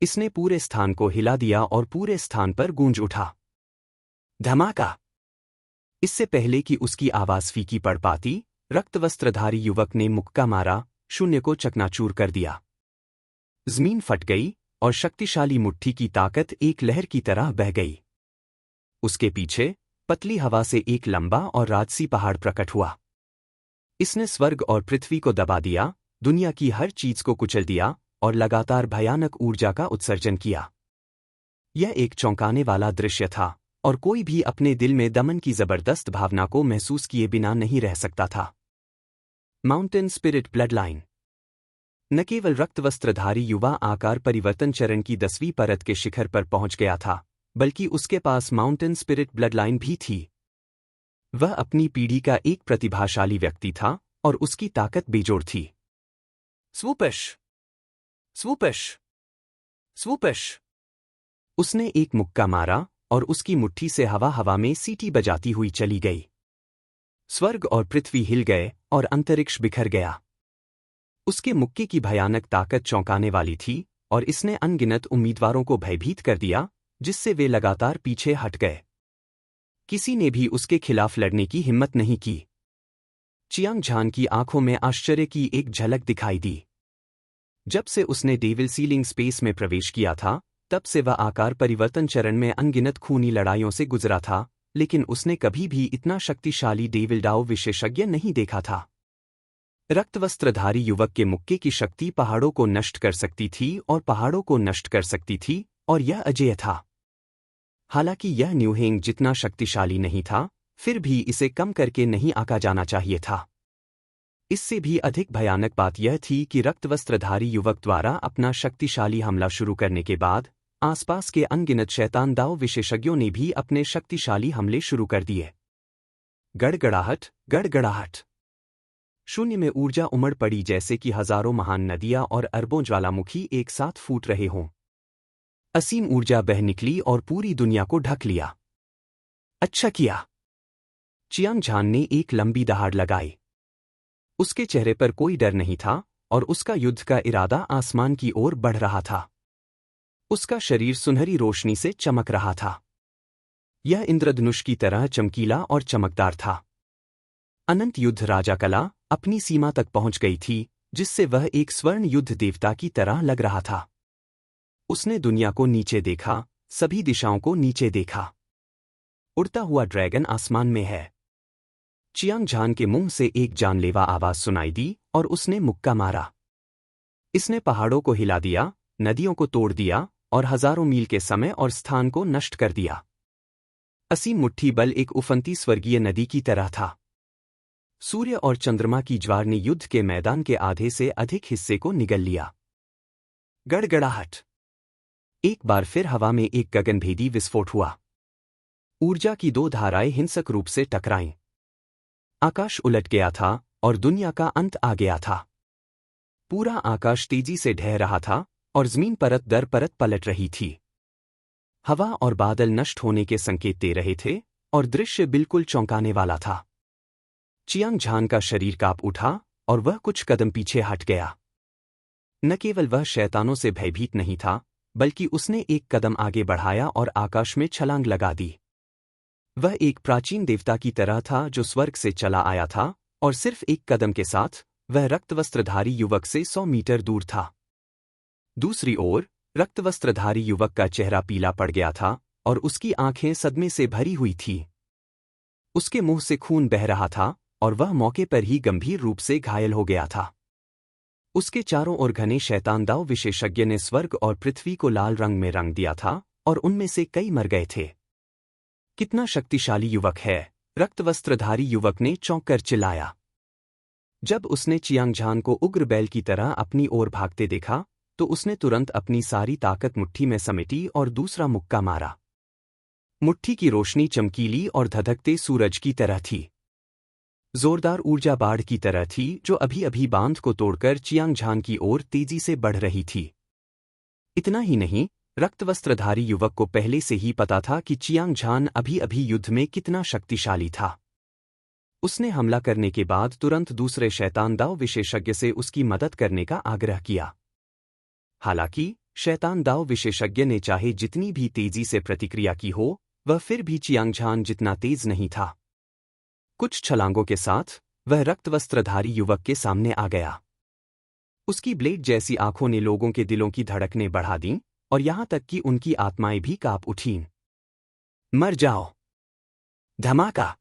इसने पूरे स्थान को हिला दिया और पूरे स्थान पर गूंज उठा। धमाका। इससे पहले कि उसकी आवाज फीकी पड़ पाती, रक्तवस्त्रधारी युवक ने मुक्का मारा, शून्य को चकनाचूर कर दिया। जमीन फट गई और शक्तिशाली मुट्ठी की ताकत एक लहर की तरह बह गई। उसके पीछे पतली हवा से एक लंबा और राजसी पहाड़ प्रकट हुआ। इसने स्वर्ग और पृथ्वी को दबा दिया, दुनिया की हर चीज को कुचल दिया और लगातार भयानक ऊर्जा का उत्सर्जन किया। यह एक चौंकाने वाला दृश्य था और कोई भी अपने दिल में दमन की जबरदस्त भावना को महसूस किए बिना नहीं रह सकता था। Mountain spirit bloodline. न केवल रक्तवस्त्रधारी युवा आकार परिवर्तन चरण की 10वीं परत के शिखर पर पहुंच गया था, बल्कि उसके पास माउंटेन स्पिरिट ब्लडलाइन भी थी। वह अपनी पीढ़ी का एक प्रतिभाशाली व्यक्ति था और उसकी ताकत बेजोड़ थी। स्वूपिश, स्वूपिश, स्वूपिश। उसने एक मुक्का मारा और उसकी मुट्ठी से हवा हवा में सीटी बजाती हुई चली गई। स्वर्ग और पृथ्वी हिल गए और अंतरिक्ष बिखर गया। उसके मुक्के की भयानक ताकत चौंकाने वाली थी और इसने अनगिनत उम्मीदवारों को भयभीत कर दिया, जिससे वे लगातार पीछे हट गए। किसी ने भी उसके खिलाफ लड़ने की हिम्मत नहीं की। चियांग झान की आंखों में आश्चर्य की एक झलक दिखाई दी। जब से उसने डेविल सीलिंग स्पेस में प्रवेश किया था, तब से वह आकार परिवर्तन चरण में अनगिनत खूनी लड़ाइयों से गुजरा था, लेकिन उसने कभी भी इतना शक्तिशाली डेविल डाओ विशेषज्ञ नहीं देखा था। रक्तवस्त्रधारी युवक के मुक्के की शक्ति पहाड़ों को नष्ट कर सकती थी और पहाड़ों को नष्ट कर सकती थी, और यह अजेय था। हालांकि यह न्यूहेंग जितना शक्तिशाली नहीं था, फिर भी इसे कम करके नहीं आंका जाना चाहिए था। इससे भी अधिक भयानक बात यह थी कि रक्तवस्त्रधारी युवक द्वारा अपना शक्तिशाली हमला शुरू करने के बाद आसपास के अनगिनत शैतान दाव विशेषज्ञों ने भी अपने शक्तिशाली हमले शुरू कर दिए। गड़गड़ाहट, गड़गड़ाहट। शून्य में ऊर्जा उमड़ पड़ी, जैसे कि हजारों महान नदियां और अरबों ज्वालामुखी एक साथ फूट रहे हों। असीम ऊर्जा बह निकली और पूरी दुनिया को ढक लिया। अच्छा किया। चियांग झान ने एक लंबी दहाड़ लगाई। उसके चेहरे पर कोई डर नहीं था और उसका युद्ध का इरादा आसमान की ओर बढ़ रहा था। उसका शरीर सुनहरी रोशनी से चमक रहा था। यह इंद्रधनुष की तरह चमकीला और चमकदार था। अनंत युद्ध राजा कला अपनी सीमा तक पहुंच गई थी, जिससे वह एक स्वर्ण युद्ध देवता की तरह लग रहा था। उसने दुनिया को नीचे देखा, सभी दिशाओं को नीचे देखा। उड़ता हुआ ड्रैगन आसमान में है। चियांग झान के मुंह से एक जानलेवा आवाज सुनाई दी और उसने मुक्का मारा। इसने पहाड़ों को हिला दिया, नदियों को तोड़ दिया और हजारों मील के समय और स्थान को नष्ट कर दिया। असीम मुट्ठी बल एक उफनती स्वर्गीय नदी की तरह था। सूर्य और चंद्रमा की ज्वार ने युद्ध के मैदान के आधे से अधिक हिस्से को निगल लिया। गड़गड़ाहट। एक बार फिर हवा में एक गगनभेदी विस्फोट हुआ। ऊर्जा की दो धाराएं हिंसक रूप से टकराईं। आकाश उलट गया था और दुनिया का अंत आ गया था। पूरा आकाश तेजी से ढह रहा था और जमीन परत दर परत पलट रही थी। हवा और बादल नष्ट होने के संकेत दे रहे थे और दृश्य बिल्कुल चौंकाने वाला था। चियांग झान का शरीर कांप उठा और वह कुछ कदम पीछे हट गया। न केवल वह शैतानों से भयभीत नहीं था, बल्कि उसने एक कदम आगे बढ़ाया और आकाश में छलांग लगा दी। वह एक प्राचीन देवता की तरह था जो स्वर्ग से चला आया था, और सिर्फ एक कदम के साथ वह रक्तवस्त्रधारी युवक से 100 मीटर दूर था। दूसरी ओर रक्तवस्त्रधारी युवक का चेहरा पीला पड़ गया था और उसकी आंखें सदमे से भरी हुई थीं। उसके मुंह से खून बह रहा था और वह मौके पर ही गंभीर रूप से घायल हो गया था। उसके चारों ओर घने शैतान दाव विशेषज्ञ ने स्वर्ग और पृथ्वी को लाल रंग में रंग दिया था और उनमें से कई मर गए थे। कितना शक्तिशाली युवक है, रक्तवस्त्रधारी युवक ने चौंक कर चिल्लाया। जब उसने चियांग झान को उग्र बैल की तरह अपनी ओर भागते देखा तो उसने तुरंत अपनी सारी ताकत मुट्ठी में समेटी और दूसरा मुक्का मारा। मुट्ठी की रोशनी चमकीली और धधकते सूरज की तरह थी। जोरदार ऊर्जा बाढ़ की तरह थी जो अभी अभी बांध को तोड़कर चियांग झान की ओर तेजी से बढ़ रही थी। इतना ही नहीं, रक्तवस्त्रधारी युवक को पहले से ही पता था कि चियांग झान अभी अभी युद्ध में कितना शक्तिशाली था। उसने हमला करने के बाद तुरंत दूसरे शैतान दाव विशेषज्ञ से उसकी मदद करने का आग्रह किया। हालांकि शैतान दाव विशेषज्ञ ने चाहे जितनी भी तेजी से प्रतिक्रिया की हो, वह फिर भी चियांग झान जितना तेज नहीं था। कुछ छलांगों के साथ वह रक्तवस्त्रधारी युवक के सामने आ गया। उसकी ब्लेड जैसी आंखों ने लोगों के दिलों की धड़कनें बढ़ा दीं और यहां तक कि उनकी आत्माएं भी कांप उठीं। मर जाओ! धमाका!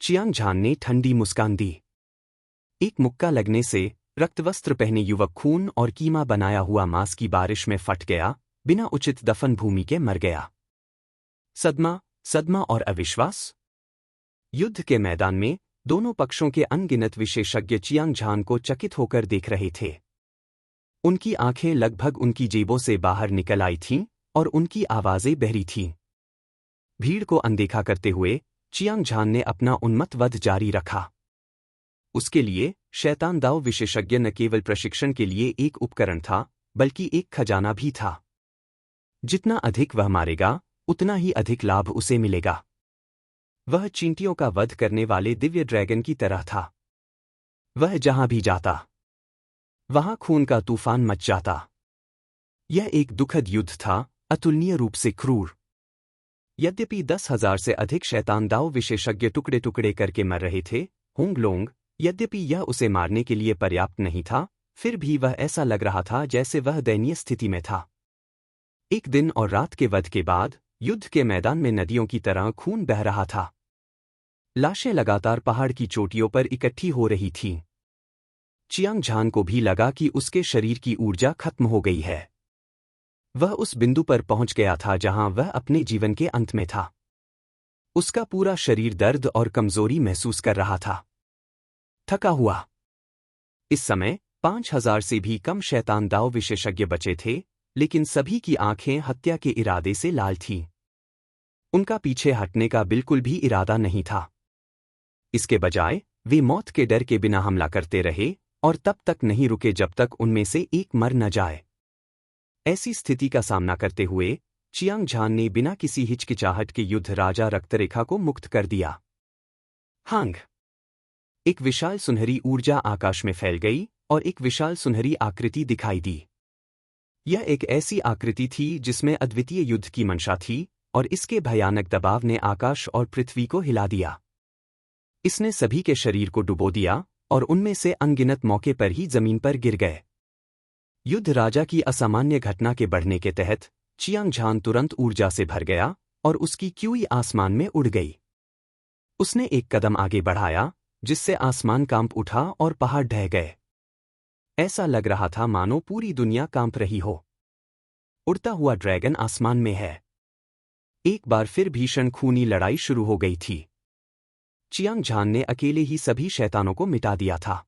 चियांग झान ने ठंडी मुस्कान दी। एक मुक्का लगने से रक्तवस्त्र पहने युवक खून और कीमा बनाया हुआ मांस की बारिश में फट गया, बिना उचित दफन भूमि के मर गया। सदमा और अविश्वास। युद्ध के मैदान में दोनों पक्षों के अनगिनत विशेषज्ञ चियांग झान को चकित होकर देख रहे थे। उनकी आंखें लगभग उनकी जेबों से बाहर निकल आई थीं और उनकी आवाजें बहरी थीं। भीड़ को अनदेखा करते हुए चियांग झान ने अपना उन्मत्त वध जारी रखा। उसके लिए शैतान दाव विशेषज्ञ न केवल प्रशिक्षण के लिए एक उपकरण था, बल्कि एक खजाना भी था। जितना अधिक वह मारेगा, उतना ही अधिक लाभ उसे मिलेगा। वह चींटियों का वध करने वाले दिव्य ड्रैगन की तरह था। वह जहां भी जाता, वहां खून का तूफान मच जाता। यह एक दुखद युद्ध था, अतुलनीय रूप से क्रूर। यद्यपि 10,000 से अधिक शैतान दाव विशेषज्ञ टुकड़े टुकड़े करके मर रहे थे, होंग लोंग, यद्यपि यह उसे मारने के लिए पर्याप्त नहीं था, फिर भी वह ऐसा लग रहा था जैसे वह दयनीय स्थिति में था। एक दिन और रात के वध के बाद युद्ध के मैदान में नदियों की तरह खून बह रहा था। लाशें लगातार पहाड़ की चोटियों पर इकट्ठी हो रही थीं। चियांग झान को भी लगा कि उसके शरीर की ऊर्जा खत्म हो गई है। वह उस बिंदु पर पहुंच गया था जहां वह अपने जीवन के अंत में था। उसका पूरा शरीर दर्द और कमजोरी महसूस कर रहा था, थका हुआ। इस समय 5,000 से भी कम शैतान दाव विशेषज्ञ बचे थे, लेकिन सभी की आंखें हत्या के इरादे से लाल थीं। उनका पीछे हटने का बिल्कुल भी इरादा नहीं था। इसके बजाय वे मौत के डर के बिना हमला करते रहे और तब तक नहीं रुके जब तक उनमें से एक मर न जाए। ऐसी स्थिति का सामना करते हुए चियांग झान ने बिना किसी हिचकिचाहट के युद्ध राजा रक्तरेखा को मुक्त कर दिया। हांग! एक विशाल सुनहरी ऊर्जा आकाश में फैल गई और एक विशाल सुनहरी आकृति दिखाई दी। यह एक ऐसी आकृति थी जिसमें अद्वितीय युद्ध की मंशा थी और इसके भयानक दबाव ने आकाश और पृथ्वी को हिला दिया। इसने सभी के शरीर को डुबो दिया और उनमें से अनगिनत मौके पर ही जमीन पर गिर गए। युद्ध राजा की असामान्य घटना के बढ़ने के तहत चियांग झान तुरंत ऊर्जा से भर गया और उसकी क्यूई आसमान में उड़ गई। उसने एक कदम आगे बढ़ाया, जिससे आसमान कांप उठा और पहाड़ ढह गए। ऐसा लग रहा था मानो पूरी दुनिया कांप रही हो। उड़ता हुआ ड्रैगन आसमान में है। एक बार फिर भीषण खूनी लड़ाई शुरू हो गई थी। चियांग झान ने अकेले ही सभी शैतानों को मिटा दिया था।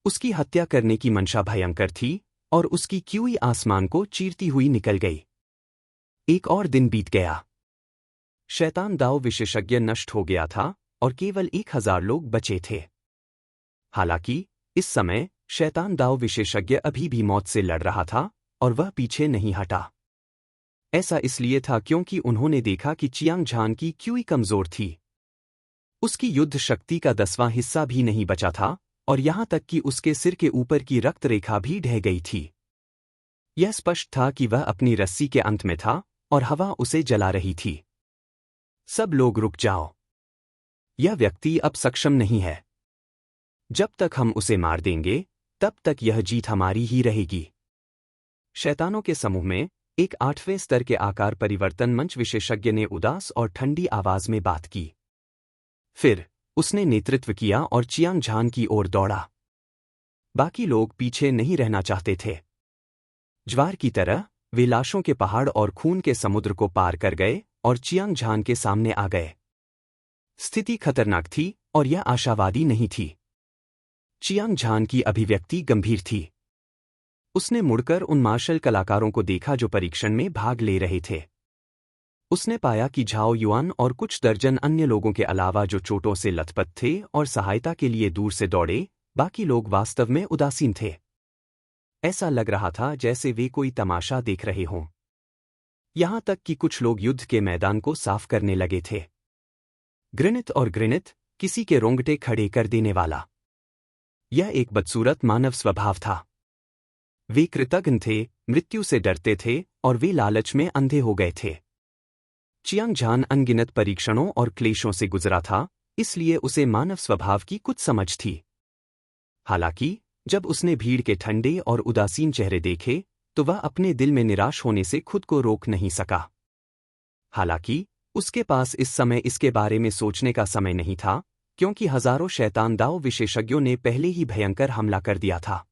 उसकी हत्या करने की मंशा भयंकर थी और उसकी क्यूई आसमान को चीरती हुई निकल गई। एक और दिन बीत गया। शैतान दाव विशेषज्ञ नष्ट हो गया था और केवल 1,000 लोग बचे थे। हालांकि इस समय शैतान दाव विशेषज्ञ अभी भी मौत से लड़ रहा था और वह पीछे नहीं हटा। ऐसा इसलिए था क्योंकि उन्होंने देखा कि चियांग झान की क्यूई कमजोर थी। उसकी युद्ध शक्ति का 10वां हिस्सा भी नहीं बचा था और यहां तक कि उसके सिर के ऊपर की रक्त रेखा भी ढह गई थी। यह स्पष्ट था कि वह अपनी रस्सी के अंत में था और हवा उसे जला रही थी। सब लोग रुक जाओ। यह व्यक्ति अब सक्षम नहीं है। जब तक हम उसे मार देंगे तब तक यह जीत हमारी ही रहेगी। शैतानों के समूह में एक 8वें स्तर के आकार परिवर्तन मंच विशेषज्ञ ने उदास और ठंडी आवाज में बात की। फिर उसने नेतृत्व किया और चियांग झान की ओर दौड़ा। बाकी लोग पीछे नहीं रहना चाहते थे। ज्वार की तरह वे लाशों के पहाड़ और खून के समुद्र को पार कर गए और चियांग झान के सामने आ गए। स्थिति खतरनाक थी और यह आशावादी नहीं थी। चियांग झान की अभिव्यक्ति गंभीर थी। उसने मुड़कर उन मार्शल कलाकारों को देखा जो परीक्षण में भाग ले रहे थे। उसने पाया कि झाओ युआन और कुछ दर्जन अन्य लोगों के अलावा जो चोटों से लथपथ थे और सहायता के लिए दूर से दौड़े, बाकी लोग वास्तव में उदासीन थे। ऐसा लग रहा था जैसे वे कोई तमाशा देख रहे हों। यहां तक कि कुछ लोग युद्ध के मैदान को साफ करने लगे थे। घृणित किसी के रोंगटे खड़े कर देने वाला। यह एक बदसूरत मानव स्वभाव था। वे कृतघ्न थे, मृत्यु से डरते थे और वे लालच में अंधे हो गए थे। चियांग झान अनगिनत परीक्षणों और क्लेशों से गुजरा था, इसलिए उसे मानव स्वभाव की कुछ समझ थी। हालांकि जब उसने भीड़ के ठंडे और उदासीन चेहरे देखे तो वह अपने दिल में निराश होने से खुद को रोक नहीं सका। हालांकि उसके पास इस समय इसके बारे में सोचने का समय नहीं था, क्योंकि हजारों शैतान दाव विशेषज्ञों ने पहले ही भयंकर हमला कर दिया था।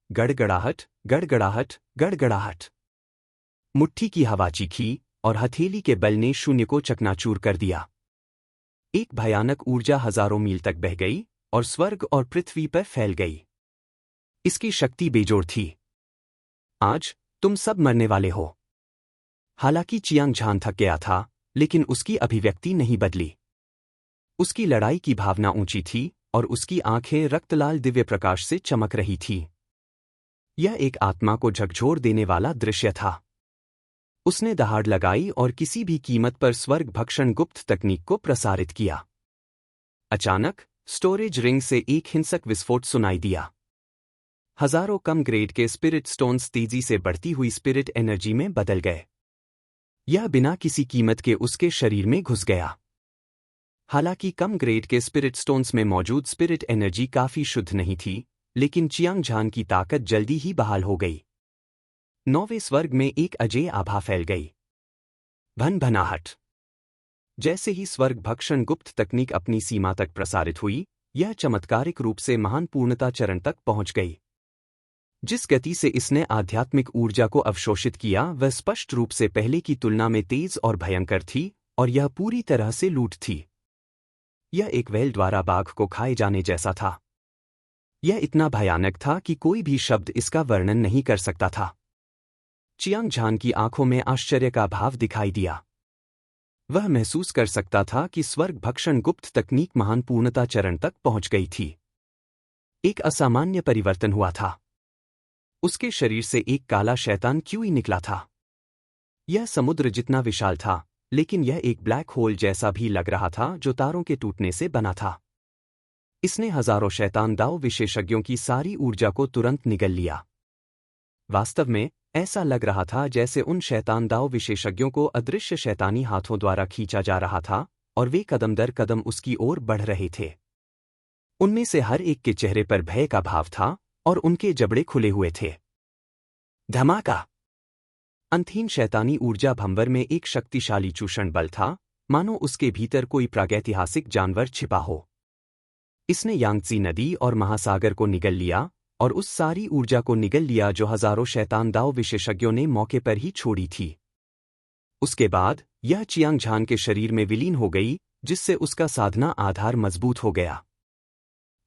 गड़गड़ाहट, गड़गड़ाहट, गड़गड़ाहट। मुट्ठी की हवा चीखी और हथेली के बल ने शून्य को चकनाचूर कर दिया। एक भयानक ऊर्जा हजारों मील तक बह गई और स्वर्ग और पृथ्वी पर फैल गई। इसकी शक्ति बेजोड़ थी। आज तुम सब मरने वाले हो। हालांकि चियांग झान थक गया था, लेकिन उसकी अभिव्यक्ति नहीं बदली। उसकी लड़ाई की भावना ऊंची थी और उसकी आंखें रक्तलाल दिव्य प्रकाश से चमक रही थी। यह एक आत्मा को झकझोर देने वाला दृश्य था। उसने दहाड़ लगाई और किसी भी कीमत पर स्वर्ग भक्षण गुप्त तकनीक को प्रसारित किया। अचानक स्टोरेज रिंग से एक हिंसक विस्फोट सुनाई दिया। हजारों कम ग्रेड के स्पिरिट स्टोन्स तेजी से बढ़ती हुई स्पिरिट एनर्जी में बदल गए। यह बिना किसी कीमत के उसके शरीर में घुस गया। हालांकि कम ग्रेड के स्पिरिट स्टोन्स में मौजूद स्पिरिट एनर्जी काफी शुद्ध नहीं थी, लेकिन चियांग झान की ताकत जल्दी ही बहाल हो गई। 9वें स्वर्ग में एक अजय आभा फैल गई। भनभनाहट। जैसे ही स्वर्ग भक्षण गुप्त तकनीक अपनी सीमा तक प्रसारित हुई, यह चमत्कारिक रूप से महान पूर्णता चरण तक पहुंच गई। जिस गति से इसने आध्यात्मिक ऊर्जा को अवशोषित किया वह स्पष्ट रूप से पहले की तुलना में तेज और भयंकर थी, और यह पूरी तरह से लूट थी। यह एक व्हेल द्वारा बाघ को खाए जाने जैसा था। यह इतना भयानक था कि कोई भी शब्द इसका वर्णन नहीं कर सकता था। चियांग झान की आंखों में आश्चर्य का भाव दिखाई दिया। वह महसूस कर सकता था कि स्वर्ग भक्षण गुप्त तकनीक महान पूर्णता चरण तक पहुंच गई थी। एक असामान्य परिवर्तन हुआ था। उसके शरीर से एक काला शैतान क्यूई निकला था। यह समुद्र जितना विशाल था, लेकिन यह एक ब्लैक होल जैसा भी लग रहा था जो तारों के टूटने से बना था। इसने हजारों शैतान दाव विशेषज्ञों की सारी ऊर्जा को तुरंत निगल लिया। वास्तव में ऐसा लग रहा था जैसे उन शैतान दाव विशेषज्ञों को अदृश्य शैतानी हाथों द्वारा खींचा जा रहा था और वे कदम दर कदम उसकी ओर बढ़ रहे थे। उनमें से हर एक के चेहरे पर भय का भाव था और उनके जबड़े खुले हुए थे। धमाका। अंतहीन शैतानी ऊर्जा भंवर में एक शक्तिशाली चूषण बल था, मानो उसके भीतर कोई प्रागैतिहासिक जानवर छिपा हो। इसने यांगत्सी नदी और महासागर को निगल लिया और उस सारी ऊर्जा को निगल लिया जो हजारों शैतान दाव विशेषज्ञों ने मौके पर ही छोड़ी थी। उसके बाद यह चियांग झान के शरीर में विलीन हो गई, जिससे उसका साधना आधार मजबूत हो गया।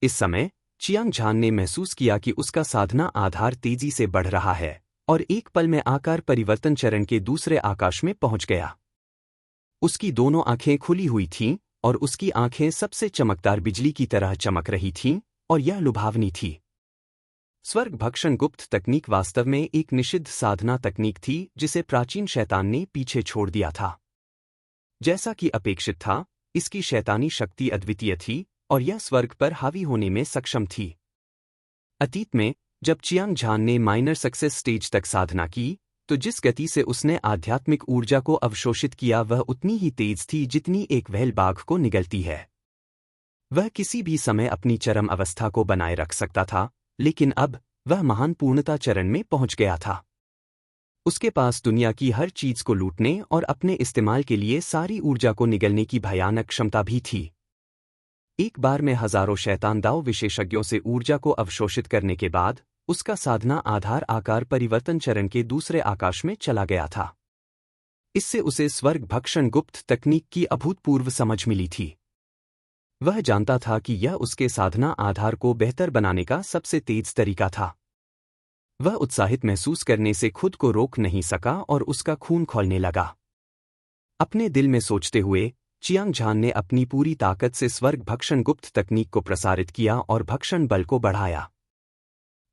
इस समय चियांग झान ने महसूस किया कि उसका साधना आधार तेजी से बढ़ रहा है और एक पल में आकार परिवर्तन चरण के दूसरे आकाश में पहुंच गया। उसकी दोनों आंखें खुली हुई थीं और उसकी आंखें सबसे चमकदार बिजली की तरह चमक रही थीं, और यह लुभावनी थी। स्वर्ग भक्षण गुप्त तकनीक वास्तव में एक निषिद्ध साधना तकनीक थी जिसे प्राचीन शैतान ने पीछे छोड़ दिया था। जैसा कि अपेक्षित था, इसकी शैतानी शक्ति अद्वितीय थी और यह स्वर्ग पर हावी होने में सक्षम थी। अतीत में जब चियांग झान ने माइनर सक्सेस स्टेज तक साधना की, तो जिस गति से उसने आध्यात्मिक ऊर्जा को अवशोषित किया वह उतनी ही तेज थी जितनी एक व्हेल बाघ को निगलती है। वह किसी भी समय अपनी चरम अवस्था को बनाए रख सकता था, लेकिन अब वह महान पूर्णता चरण में पहुंच गया था। उसके पास दुनिया की हर चीज को लूटने और अपने इस्तेमाल के लिए सारी ऊर्जा को निगलने की भयानक क्षमता भी थी। एक बार में हजारों शैतान दाव विशेषज्ञों से ऊर्जा को अवशोषित करने के बाद उसका साधना आधार आकार परिवर्तन चरण के दूसरे आकाश में चला गया था। इससे उसे स्वर्ग भक्षण गुप्त तकनीक की अभूतपूर्व समझ मिली थी। वह जानता था कि यह उसके साधना आधार को बेहतर बनाने का सबसे तेज तरीका था। वह उत्साहित महसूस करने से खुद को रोक नहीं सका और उसका खून खौलने लगा। अपने दिल में सोचते हुए चियांग झान ने अपनी पूरी ताकत से स्वर्ग भक्षण गुप्त तकनीक को प्रसारित किया और भक्षण बल को बढ़ाया।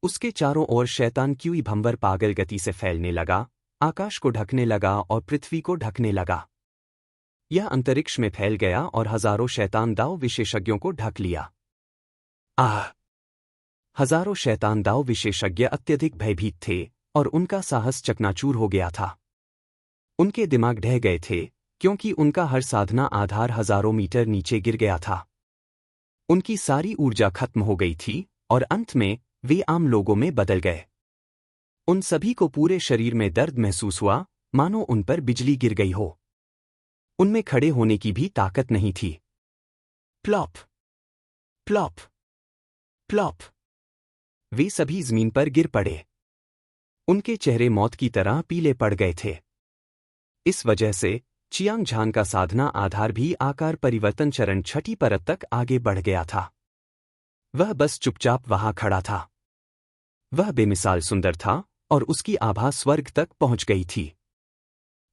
उसके चारों ओर शैतान क्यूई भंवर पागल गति से फैलने लगा, आकाश को ढकने लगा और पृथ्वी को ढकने लगा। यह अंतरिक्ष में फैल गया और हजारों शैतान दाव विशेषज्ञों को ढक लिया। हजारों शैतान दाव विशेषज्ञ अत्यधिक भयभीत थे और उनका साहस चकनाचूर हो गया था। उनके दिमाग ढह गए थे क्योंकि उनका हर साधना आधार हजारों मीटर नीचे गिर गया था। उनकी सारी ऊर्जा खत्म हो गई थी और अंत में वे आम लोगों में बदल गए। उन सभी को पूरे शरीर में दर्द महसूस हुआ, मानो उन पर बिजली गिर गई हो। उनमें खड़े होने की भी ताकत नहीं थी। प्लॉप प्लॉप प्लॉप, वे सभी जमीन पर गिर पड़े। उनके चेहरे मौत की तरह पीले पड़ गए थे। इस वजह से चियांग झान का साधना आधार भी आकार परिवर्तन चरण छठी परत तक आगे बढ़ गया था। वह बस चुपचाप वहां खड़ा था। वह बेमिसाल सुंदर था और उसकी आभा स्वर्ग तक पहुंच गई थी।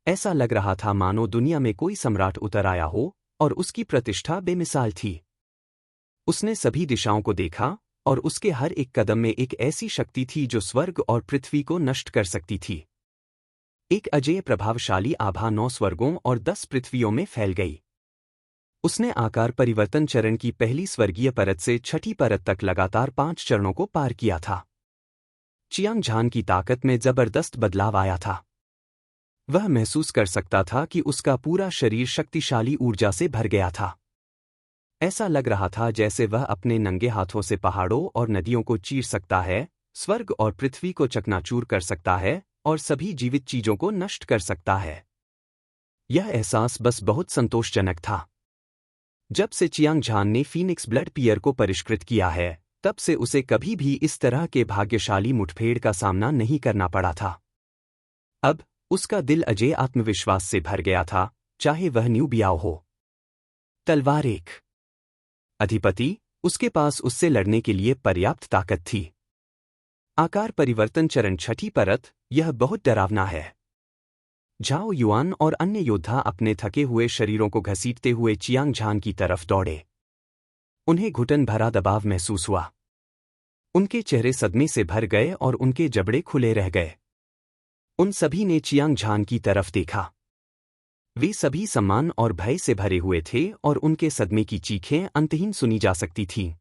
ऐसा लग रहा था मानो दुनिया में कोई सम्राट उतर आया हो और उसकी प्रतिष्ठा बेमिसाल थी। उसने सभी दिशाओं को देखा और उसके हर एक कदम में एक ऐसी शक्ति थी जो स्वर्ग और पृथ्वी को नष्ट कर सकती थी। एक अजेय प्रभावशाली आभा 9 स्वर्गों और 10 पृथ्वियों में फैल गई। उसने आकार परिवर्तन चरण की पहली स्वर्गीय परत से छठी परत तक लगातार 5 चरणों को पार किया था। चियांग झान की ताकत में जबरदस्त बदलाव आया था। वह महसूस कर सकता था कि उसका पूरा शरीर शक्तिशाली ऊर्जा से भर गया था। ऐसा लग रहा था जैसे वह अपने नंगे हाथों से पहाड़ों और नदियों को चीर सकता है, स्वर्ग और पृथ्वी को चकनाचूर कर सकता है और सभी जीवित चीजों को नष्ट कर सकता है। यह एहसास बस बहुत संतोषजनक था। जब से चियांग झान ने फीनिक्स ब्लड पियर को परिष्कृत किया है, तब से उसे कभी भी इस तरह के भाग्यशाली मुठभेड़ का सामना नहीं करना पड़ा था। अब उसका दिल अजेय आत्मविश्वास से भर गया था, चाहे वह न्यू बियाओ हो। तलवार एक अधिपति, उसके पास उससे लड़ने के लिए पर्याप्त ताकत थी। आकार परिवर्तन चरण छठी परत, यह बहुत डरावना है। झाओ युआन और अन्य योद्धा अपने थके हुए शरीरों को घसीटते हुए चियांग झान की तरफ दौड़े। उन्हें घुटन भरा दबाव महसूस हुआ। उनके चेहरे सदमे से भर गए और उनके जबड़े खुले रह गए। उन सभी ने चियांग झान की तरफ देखा। वे सभी सम्मान और भय से भरे हुए थे और उनके सदमे की चीखें अंतहीन सुनी जा सकती थीं।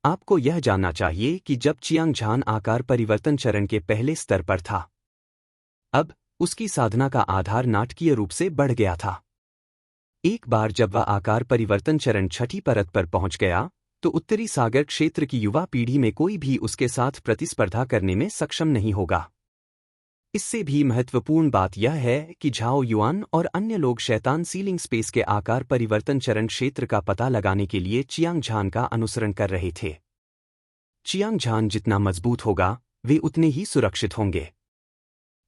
आपको यह जानना चाहिए कि जब चियांग झान आकार परिवर्तन चरण के पहले स्तर पर था, अब उसकी साधना का आधार नाटकीय रूप से बढ़ गया था। एक बार जब वह आकार परिवर्तन चरण छठी परत पर पहुंच गया, तो उत्तरी सागर क्षेत्र की युवा पीढ़ी में कोई भी उसके साथ प्रतिस्पर्धा करने में सक्षम नहीं होगा। इससे भी महत्वपूर्ण बात यह है कि झाओ युआन और अन्य लोग शैतान सीलिंग स्पेस के आकार परिवर्तन चरण क्षेत्र का पता लगाने के लिए चियांग झान का अनुसरण कर रहे थे। चियांग झान जितना मजबूत होगा, वे उतने ही सुरक्षित होंगे।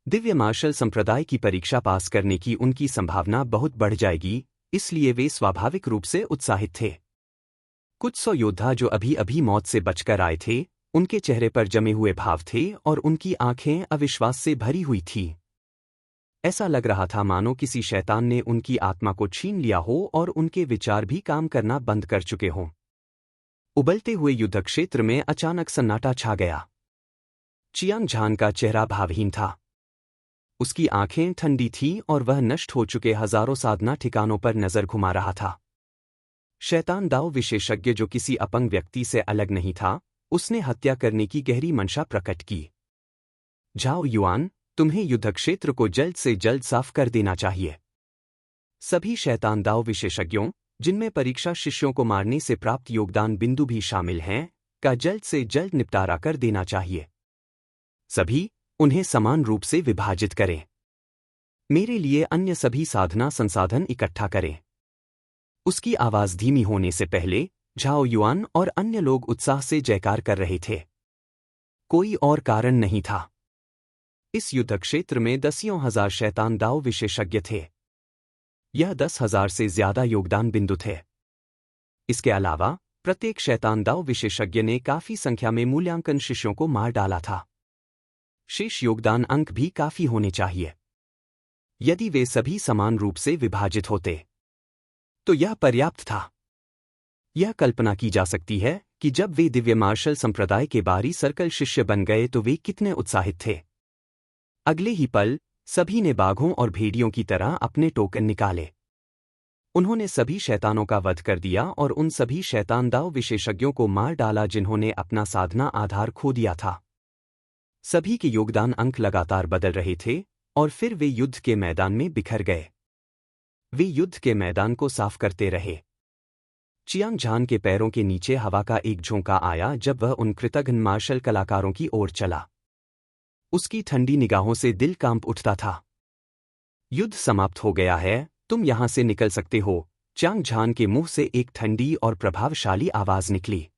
दिव्य मार्शल संप्रदाय की परीक्षा पास करने की उनकी संभावना बहुत बढ़ जाएगी, इसलिए वे स्वाभाविक रूप से उत्साहित थे। कुछ 100 योद्धा जो अभी अभी मौत से बचकर आए थे, उनके चेहरे पर जमे हुए भाव थे और उनकी आंखें अविश्वास से भरी हुई थीं। ऐसा लग रहा था मानो किसी शैतान ने उनकी आत्मा को छीन लिया हो और उनके विचार भी काम करना बंद कर चुके हों। उबलते हुए युद्ध क्षेत्र में अचानक सन्नाटा छा गया। चियांग झान का चेहरा भावहीन था। उसकी आंखें ठंडी थीं और वह नष्ट हो चुके हजारों साधना ठिकानों पर नजर घुमा रहा था। शैतान दाव विशेषज्ञ जो किसी अपंग व्यक्ति से अलग नहीं था, उसने हत्या करने की गहरी मंशा प्रकट की। झाओ युआन, तुम्हें युद्ध क्षेत्र को जल्द से जल्द साफ कर देना चाहिए। सभी शैतान दाव विशेषज्ञों, जिनमें परीक्षा शिष्यों को मारने से प्राप्त योगदान बिंदु भी शामिल हैं, का जल्द से जल्द निपटारा कर देना चाहिए। सभी, उन्हें समान रूप से विभाजित करें। मेरे लिए अन्य सभी साधना संसाधन इकट्ठा करें। उसकी आवाज धीमी होने से पहले झाओ युआन और अन्य लोग उत्साह से जयकार कर रहे थे। कोई और कारण नहीं था। इस युद्ध क्षेत्र में दसियों हजार शैतान दाव विशेषज्ञ थे। यह 10,000 से ज्यादा योगदान बिंदु थे। इसके अलावा प्रत्येक शैतान दाव विशेषज्ञ ने काफी संख्या में मूल्यांकन शिष्यों को मार डाला था। शेष योगदान अंक भी काफी होने चाहिए। यदि वे सभी समान रूप से विभाजित होते तो यह पर्याप्त था। यह कल्पना की जा सकती है कि जब वे दिव्य मार्शल संप्रदाय के बाहरी सर्कल शिष्य बन गए तो वे कितने उत्साहित थे। अगले ही पल सभी ने बाघों और भेड़ियों की तरह अपने टोकन निकाले। उन्होंने सभी शैतानों का वध कर दिया और उन सभी शैतान दाव विशेषज्ञों को मार डाला जिन्होंने अपना साधना आधार खो दिया था। सभी के योगदान अंक लगातार बदल रहे थे और फिर वे युद्ध के मैदान में बिखर गए। वे युद्ध के मैदान को साफ करते रहे। चियांग झान के पैरों के नीचे हवा का एक झोंका आया जब वह उन कृतघ्न मार्शल कलाकारों की ओर चला। उसकी ठंडी निगाहों से दिल कांप उठता था। युद्ध समाप्त हो गया है, तुम यहां से निकल सकते हो। चियांग झान के मुंह से एक ठंडी और प्रभावशाली आवाज निकली।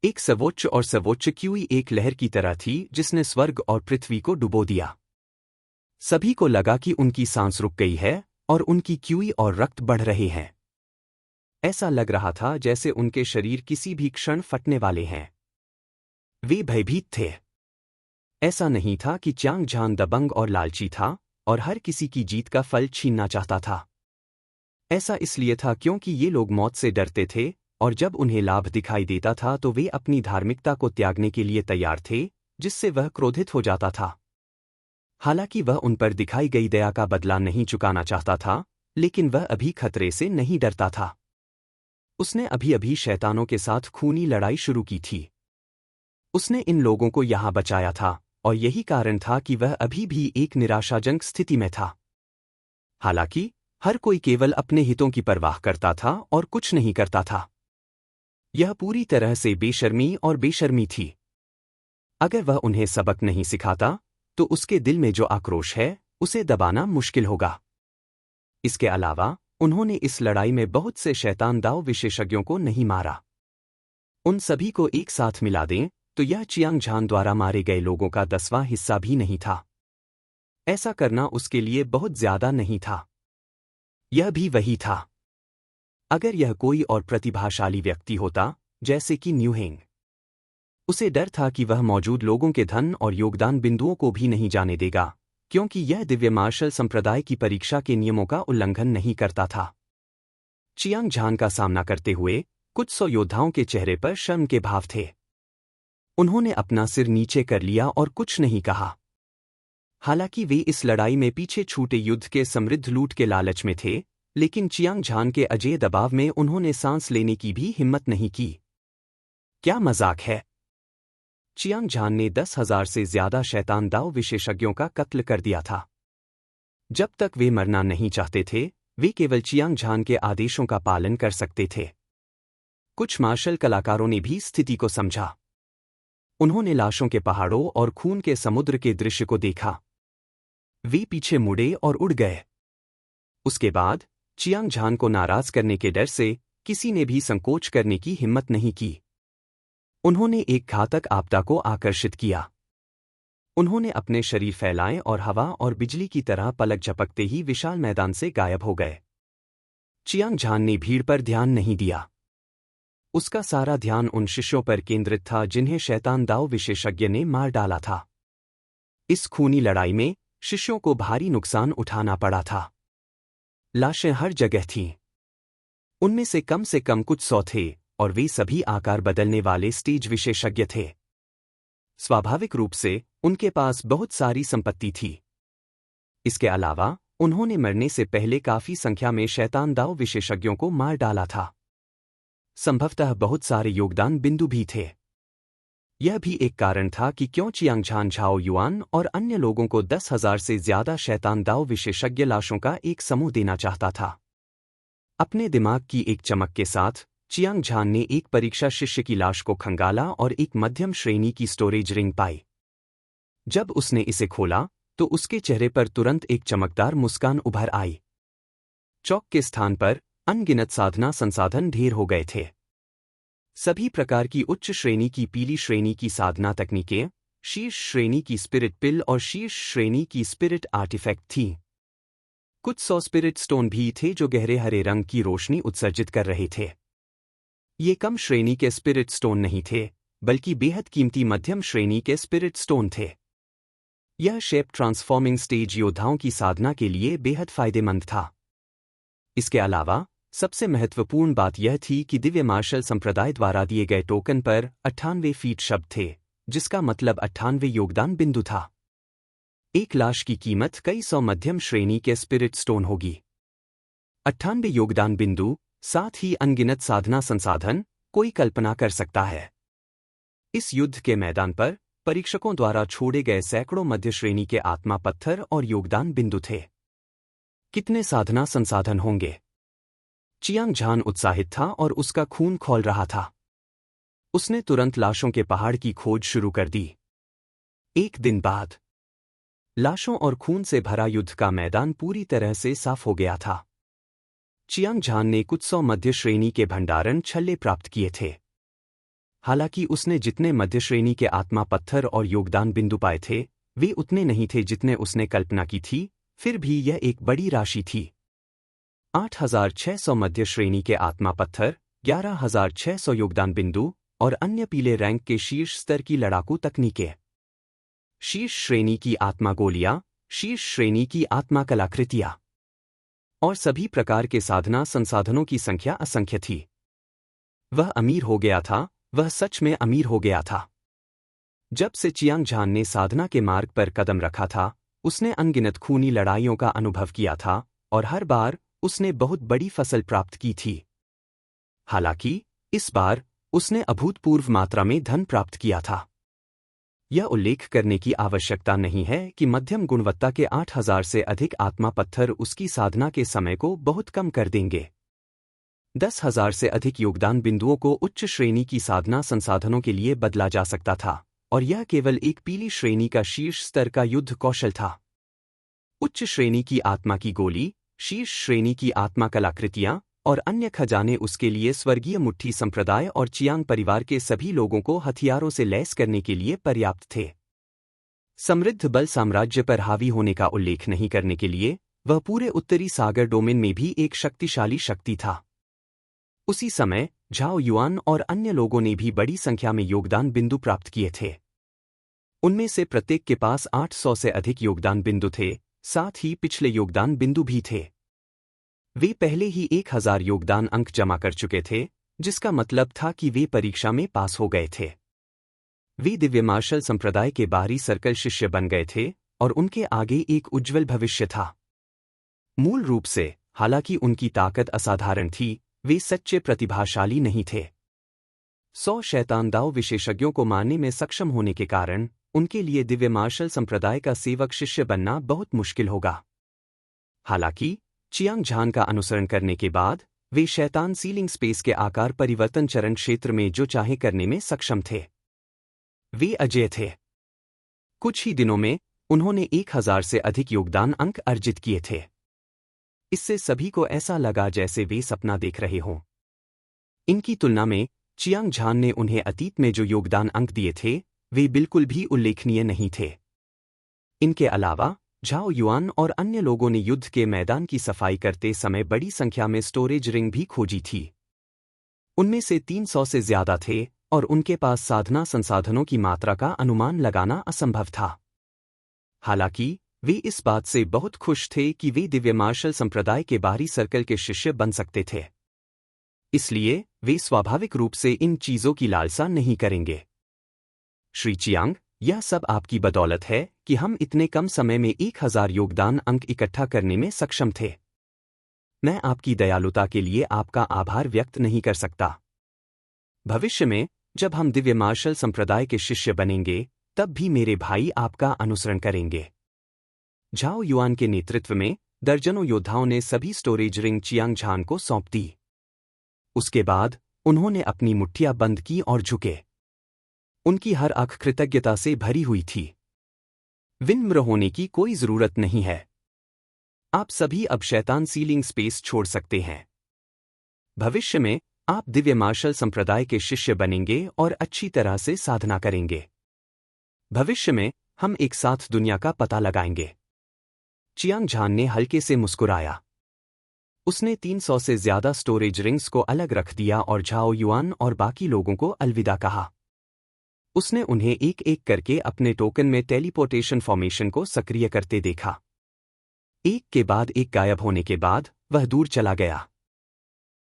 एक सर्वोच्च और सर्वोच्च क्यूई एक लहर की तरह थी जिसने स्वर्ग और पृथ्वी को डुबो दिया। सभी को लगा कि उनकी सांस रुक गई है और उनकी क्यूई और रक्त बढ़ रहे हैं। ऐसा लग रहा था जैसे उनके शरीर किसी भी क्षण फटने वाले हैं। वे भयभीत थे। ऐसा नहीं था कि चियांग झान दबंग और लालची था और हर किसी की जीत का फल छीनना चाहता था। ऐसा इसलिए था क्योंकि ये लोग मौत से डरते थे और जब उन्हें लाभ दिखाई देता था तो वे अपनी धार्मिकता को त्यागने के लिए तैयार थे, जिससे वह क्रोधित हो जाता था। हालांकि वह उन पर दिखाई गई दया का बदला नहीं चुकाना चाहता था, लेकिन वह अभी खतरे से नहीं डरता था। उसने अभी-अभी शैतानों के साथ खूनी लड़ाई शुरू की थी। उसने इन लोगों को यहां बचाया था और यही कारण था कि वह अभी भी एक निराशाजनक स्थिति में था। हालांकि हर कोई केवल अपने हितों की परवाह करता था और कुछ नहीं करता था। यह पूरी तरह से बेशर्मी और बेशर्मी थी। अगर वह उन्हें सबक नहीं सिखाता तो उसके दिल में जो आक्रोश है उसे दबाना मुश्किल होगा। इसके अलावा उन्होंने इस लड़ाई में बहुत से शैतान दाव विशेषज्ञों को नहीं मारा। उन सभी को एक साथ मिला दें तो यह चियांग झान द्वारा मारे गए लोगों का 10वां हिस्सा भी नहीं था। ऐसा करना उसके लिए बहुत ज्यादा नहीं था। यह भी वही था। अगर यह कोई और प्रतिभाशाली व्यक्ति होता, जैसे कि न्यूहेंग, उसे डर था कि वह मौजूद लोगों के धन और योगदान बिंदुओं को भी नहीं जाने देगा, क्योंकि यह दिव्य मार्शल संप्रदाय की परीक्षा के नियमों का उल्लंघन नहीं करता था। चियांग झान का सामना करते हुए कुछ 100 योद्धाओं के चेहरे पर शर्म के भाव थे। उन्होंने अपना सिर नीचे कर लिया और कुछ नहीं कहा। हालांकि वे इस लड़ाई में पीछे छूटे युद्ध के समृद्ध लूट के लालच में थे, लेकिन चियांग झान के अजेय दबाव में उन्होंने सांस लेने की भी हिम्मत नहीं की। क्या मजाक है? चियांग झान ने 10,000 से ज्यादा शैतान दाव विशेषज्ञों का कत्ल कर दिया था। जब तक वे मरना नहीं चाहते थे, वे केवल चियांग झान के आदेशों का पालन कर सकते थे। कुछ मार्शल कलाकारों ने भी स्थिति को समझा। उन्होंने लाशों के पहाड़ों और खून के समुद्र के दृश्य को देखा। वे पीछे मुड़े और उड़ गए। उसके बाद चियांग झान को नाराज करने के डर से किसी ने भी संकोच करने की हिम्मत नहीं की। उन्होंने एक घातक आपदा को आकर्षित किया। उन्होंने अपने शरीर फैलाए और हवा और बिजली की तरह पलक झपकते ही विशाल मैदान से गायब हो गए। चियांग झान ने भीड़ पर ध्यान नहीं दिया। उसका सारा ध्यान उन शिष्यों पर केंद्रित था जिन्हें शैतान दाव विशेषज्ञ ने मार डाला था। इस खूनी लड़ाई में शिष्यों को भारी नुकसान उठाना पड़ा था। लाशें हर जगह थीं। उनमें से कम कुछ 100 थे और वे सभी आकार बदलने वाले स्टेज विशेषज्ञ थे। स्वाभाविक रूप से उनके पास बहुत सारी संपत्ति थी। इसके अलावा उन्होंने मरने से पहले काफी संख्या में शैतान दाव विशेषज्ञों को मार डाला था। संभवतः बहुत सारे योगदान बिंदु भी थे। यह भी एक कारण था कि क्यों चियांगझान झाओ युआन और अन्य लोगों को 10,000 से ज्यादा शैतान दाव विशेषज्ञ लाशों का एक समूह देना चाहता था। अपने दिमाग की एक चमक के साथ चियांगझान ने एक परीक्षा शिष्य की लाश को खंगाला और एक मध्यम श्रेणी की स्टोरेज रिंग पाई। जब उसने इसे खोला तो उसके चेहरे पर तुरंत एक चमकदार मुस्कान उभर आई। चौक के स्थान पर अनगिनत साधना संसाधन ढेर हो गए थे। सभी प्रकार की उच्च श्रेणी की पीली श्रेणी की साधना तकनीकें, शीर्ष श्रेणी की स्पिरिट पिल और शीर्ष श्रेणी की स्पिरिट आर्टिफैक्ट थीं। कुछ 100 स्पिरिट स्टोन भी थे जो गहरे हरे रंग की रोशनी उत्सर्जित कर रहे थे। ये कम श्रेणी के स्पिरिट स्टोन नहीं थे, बल्कि बेहद कीमती मध्यम श्रेणी के स्पिरिट स्टोन थे। यह शेप ट्रांसफॉर्मिंग स्टेज योद्धाओं की साधना के लिए बेहद फायदेमंद था। इसके अलावा सबसे महत्वपूर्ण बात यह थी कि दिव्य मार्शल संप्रदाय द्वारा दिए गए टोकन पर 98 फीट शब्द थे, जिसका मतलब 98 योगदान बिंदु था। एक लाश की कीमत कई सौ मध्यम श्रेणी के स्पिरिट स्टोन होगी। 98 योगदान बिंदु, साथ ही अनगिनत साधना संसाधन, कोई कल्पना कर सकता है। इस युद्ध के मैदान पर परीक्षकों द्वारा छोड़े गए सैकड़ों मध्य श्रेणी के आत्मा पत्थर और योगदान बिंदु थे। कितने साधना संसाधन होंगे? चियांगझान उत्साहित था और उसका खून खौल रहा था। उसने तुरंत लाशों के पहाड़ की खोज शुरू कर दी। एक दिन बाद लाशों और खून से भरा युद्ध का मैदान पूरी तरह से साफ हो गया था। चियांगझान ने कुछ 100 मध्य श्रेणी के भंडारण छल्ले प्राप्त किए थे। हालांकि उसने जितने मध्य श्रेणी के आत्मा पत्थर और योगदान बिंदु पाए थे, वे उतने नहीं थे जितने उसने कल्पना की थी, फिर भी यह एक बड़ी राशि थी। 8,600 मध्य श्रेणी के आत्मा पत्थर, 11,600 योगदान बिंदु और अन्य पीले रैंक के शीर्ष स्तर की लड़ाकू तकनीकें। शीर्ष श्रेणी की आत्मा गोलियां, शीर्ष श्रेणी की आत्मा कलाकृतियां और सभी प्रकार के साधना संसाधनों की संख्या असंख्य थी। वह अमीर हो गया था, वह सच में अमीर हो गया था। जब से चियांगझान ने साधना के मार्ग पर कदम रखा था, उसने अनगिनत खूनी लड़ाइयों का अनुभव किया था और हर बार उसने बहुत बड़ी फसल प्राप्त की थी। हालांकि इस बार उसने अभूतपूर्व मात्रा में धन प्राप्त किया था। यह उल्लेख करने की आवश्यकता नहीं है कि मध्यम गुणवत्ता के 8,000 से अधिक आत्मा पत्थर उसकी साधना के समय को बहुत कम कर देंगे। 10,000 से अधिक योगदान बिंदुओं को उच्च श्रेणी की साधना संसाधनों के लिए बदला जा सकता था, और यह केवल एक पीली श्रेणी का शीर्ष स्तर का युद्ध कौशल था। उच्च श्रेणी की आत्मा की गोली, शीर्ष श्रेणी की आत्मा कलाकृतियां और अन्य खजाने उसके लिए स्वर्गीय मुट्ठी संप्रदाय और चियांग परिवार के सभी लोगों को हथियारों से लैस करने के लिए पर्याप्त थे। समृद्ध बल साम्राज्य पर हावी होने का उल्लेख नहीं करने के लिए वह पूरे उत्तरी सागर डोमेन में भी एक शक्तिशाली शक्ति था। उसी समय झाओ युआन और अन्य लोगों ने भी बड़ी संख्या में योगदान बिंदु प्राप्त किए थे। उनमें से प्रत्येक के पास 800 से अधिक योगदान बिंदु थे, साथ ही पिछले योगदान बिंदु भी थे। वे पहले ही 1000 योगदान अंक जमा कर चुके थे, जिसका मतलब था कि वे परीक्षा में पास हो गए थे। वे दिव्य मार्शल संप्रदाय के बाहरी सर्कल शिष्य बन गए थे और उनके आगे एक उज्ज्वल भविष्य था। मूल रूप से, हालांकि उनकी ताकत असाधारण थी, वे सच्चे प्रतिभाशाली नहीं थे। 100 शैतान दाव विशेषज्ञों को मारने में सक्षम होने के कारण उनके लिए दिव्य मार्शल संप्रदाय का सेवक शिष्य बनना बहुत मुश्किल होगा। हालांकि चियांगझान का अनुसरण करने के बाद वे शैतान सीलिंग स्पेस के आकार परिवर्तन चरण क्षेत्र में जो चाहे करने में सक्षम थे। वे अजेय थे। कुछ ही दिनों में उन्होंने 1000 से अधिक योगदान अंक अर्जित किए थे। इससे सभी को ऐसा लगा जैसे वे सपना देख रहे हों। इनकी तुलना में चियांगझान ने उन्हें अतीत में जो योगदान अंक दिए थे, वे बिल्कुल भी उल्लेखनीय नहीं थे। इनके अलावा झाओ युआन और अन्य लोगों ने युद्ध के मैदान की सफाई करते समय बड़ी संख्या में स्टोरेज रिंग भी खोजी थी। उनमें से 300 से ज्यादा थे और उनके पास साधना संसाधनों की मात्रा का अनुमान लगाना असंभव था। हालांकि वे इस बात से बहुत खुश थे कि वे दिव्य मार्शल संप्रदाय के बाहरी सर्कल के शिष्य बन सकते थे। इसलिए वे स्वाभाविक रूप से इन चीजों की लालसा नहीं करेंगे। श्री चियांग, यह सब आपकी बदौलत है कि हम इतने कम समय में 1000 योगदान अंक इकट्ठा करने में सक्षम थे। मैं आपकी दयालुता के लिए आपका आभार व्यक्त नहीं कर सकता। भविष्य में जब हम दिव्य मार्शल संप्रदाय के शिष्य बनेंगे, तब भी मेरे भाई आपका अनुसरण करेंगे। झाओ युआन के नेतृत्व में दर्जनों योद्धाओं ने सभी स्टोरेज रिंग चियांग झान को सौंप दी। उसके बाद उन्होंने अपनी मुट्ठियां बंद की और झुके। उनकी हर आंख कृतज्ञता से भरी हुई थी। विनम्र होने की कोई जरूरत नहीं है। आप सभी अब शैतान सीलिंग स्पेस छोड़ सकते हैं। भविष्य में आप दिव्य मार्शल संप्रदाय के शिष्य बनेंगे और अच्छी तरह से साधना करेंगे। भविष्य में हम एक साथ दुनिया का पता लगाएंगे। चियांग झान ने हल्के से मुस्कुराया। उसने 300 से ज्यादा स्टोरेज रिंग्स को अलग रख दिया और झाओ युआन और बाकी लोगों को अलविदा कहा। उसने उन्हें एक एक करके अपने टोकन में टेलीपोर्टेशन फॉर्मेशन को सक्रिय करते देखा। एक के बाद एक गायब होने के बाद वह दूर चला गया।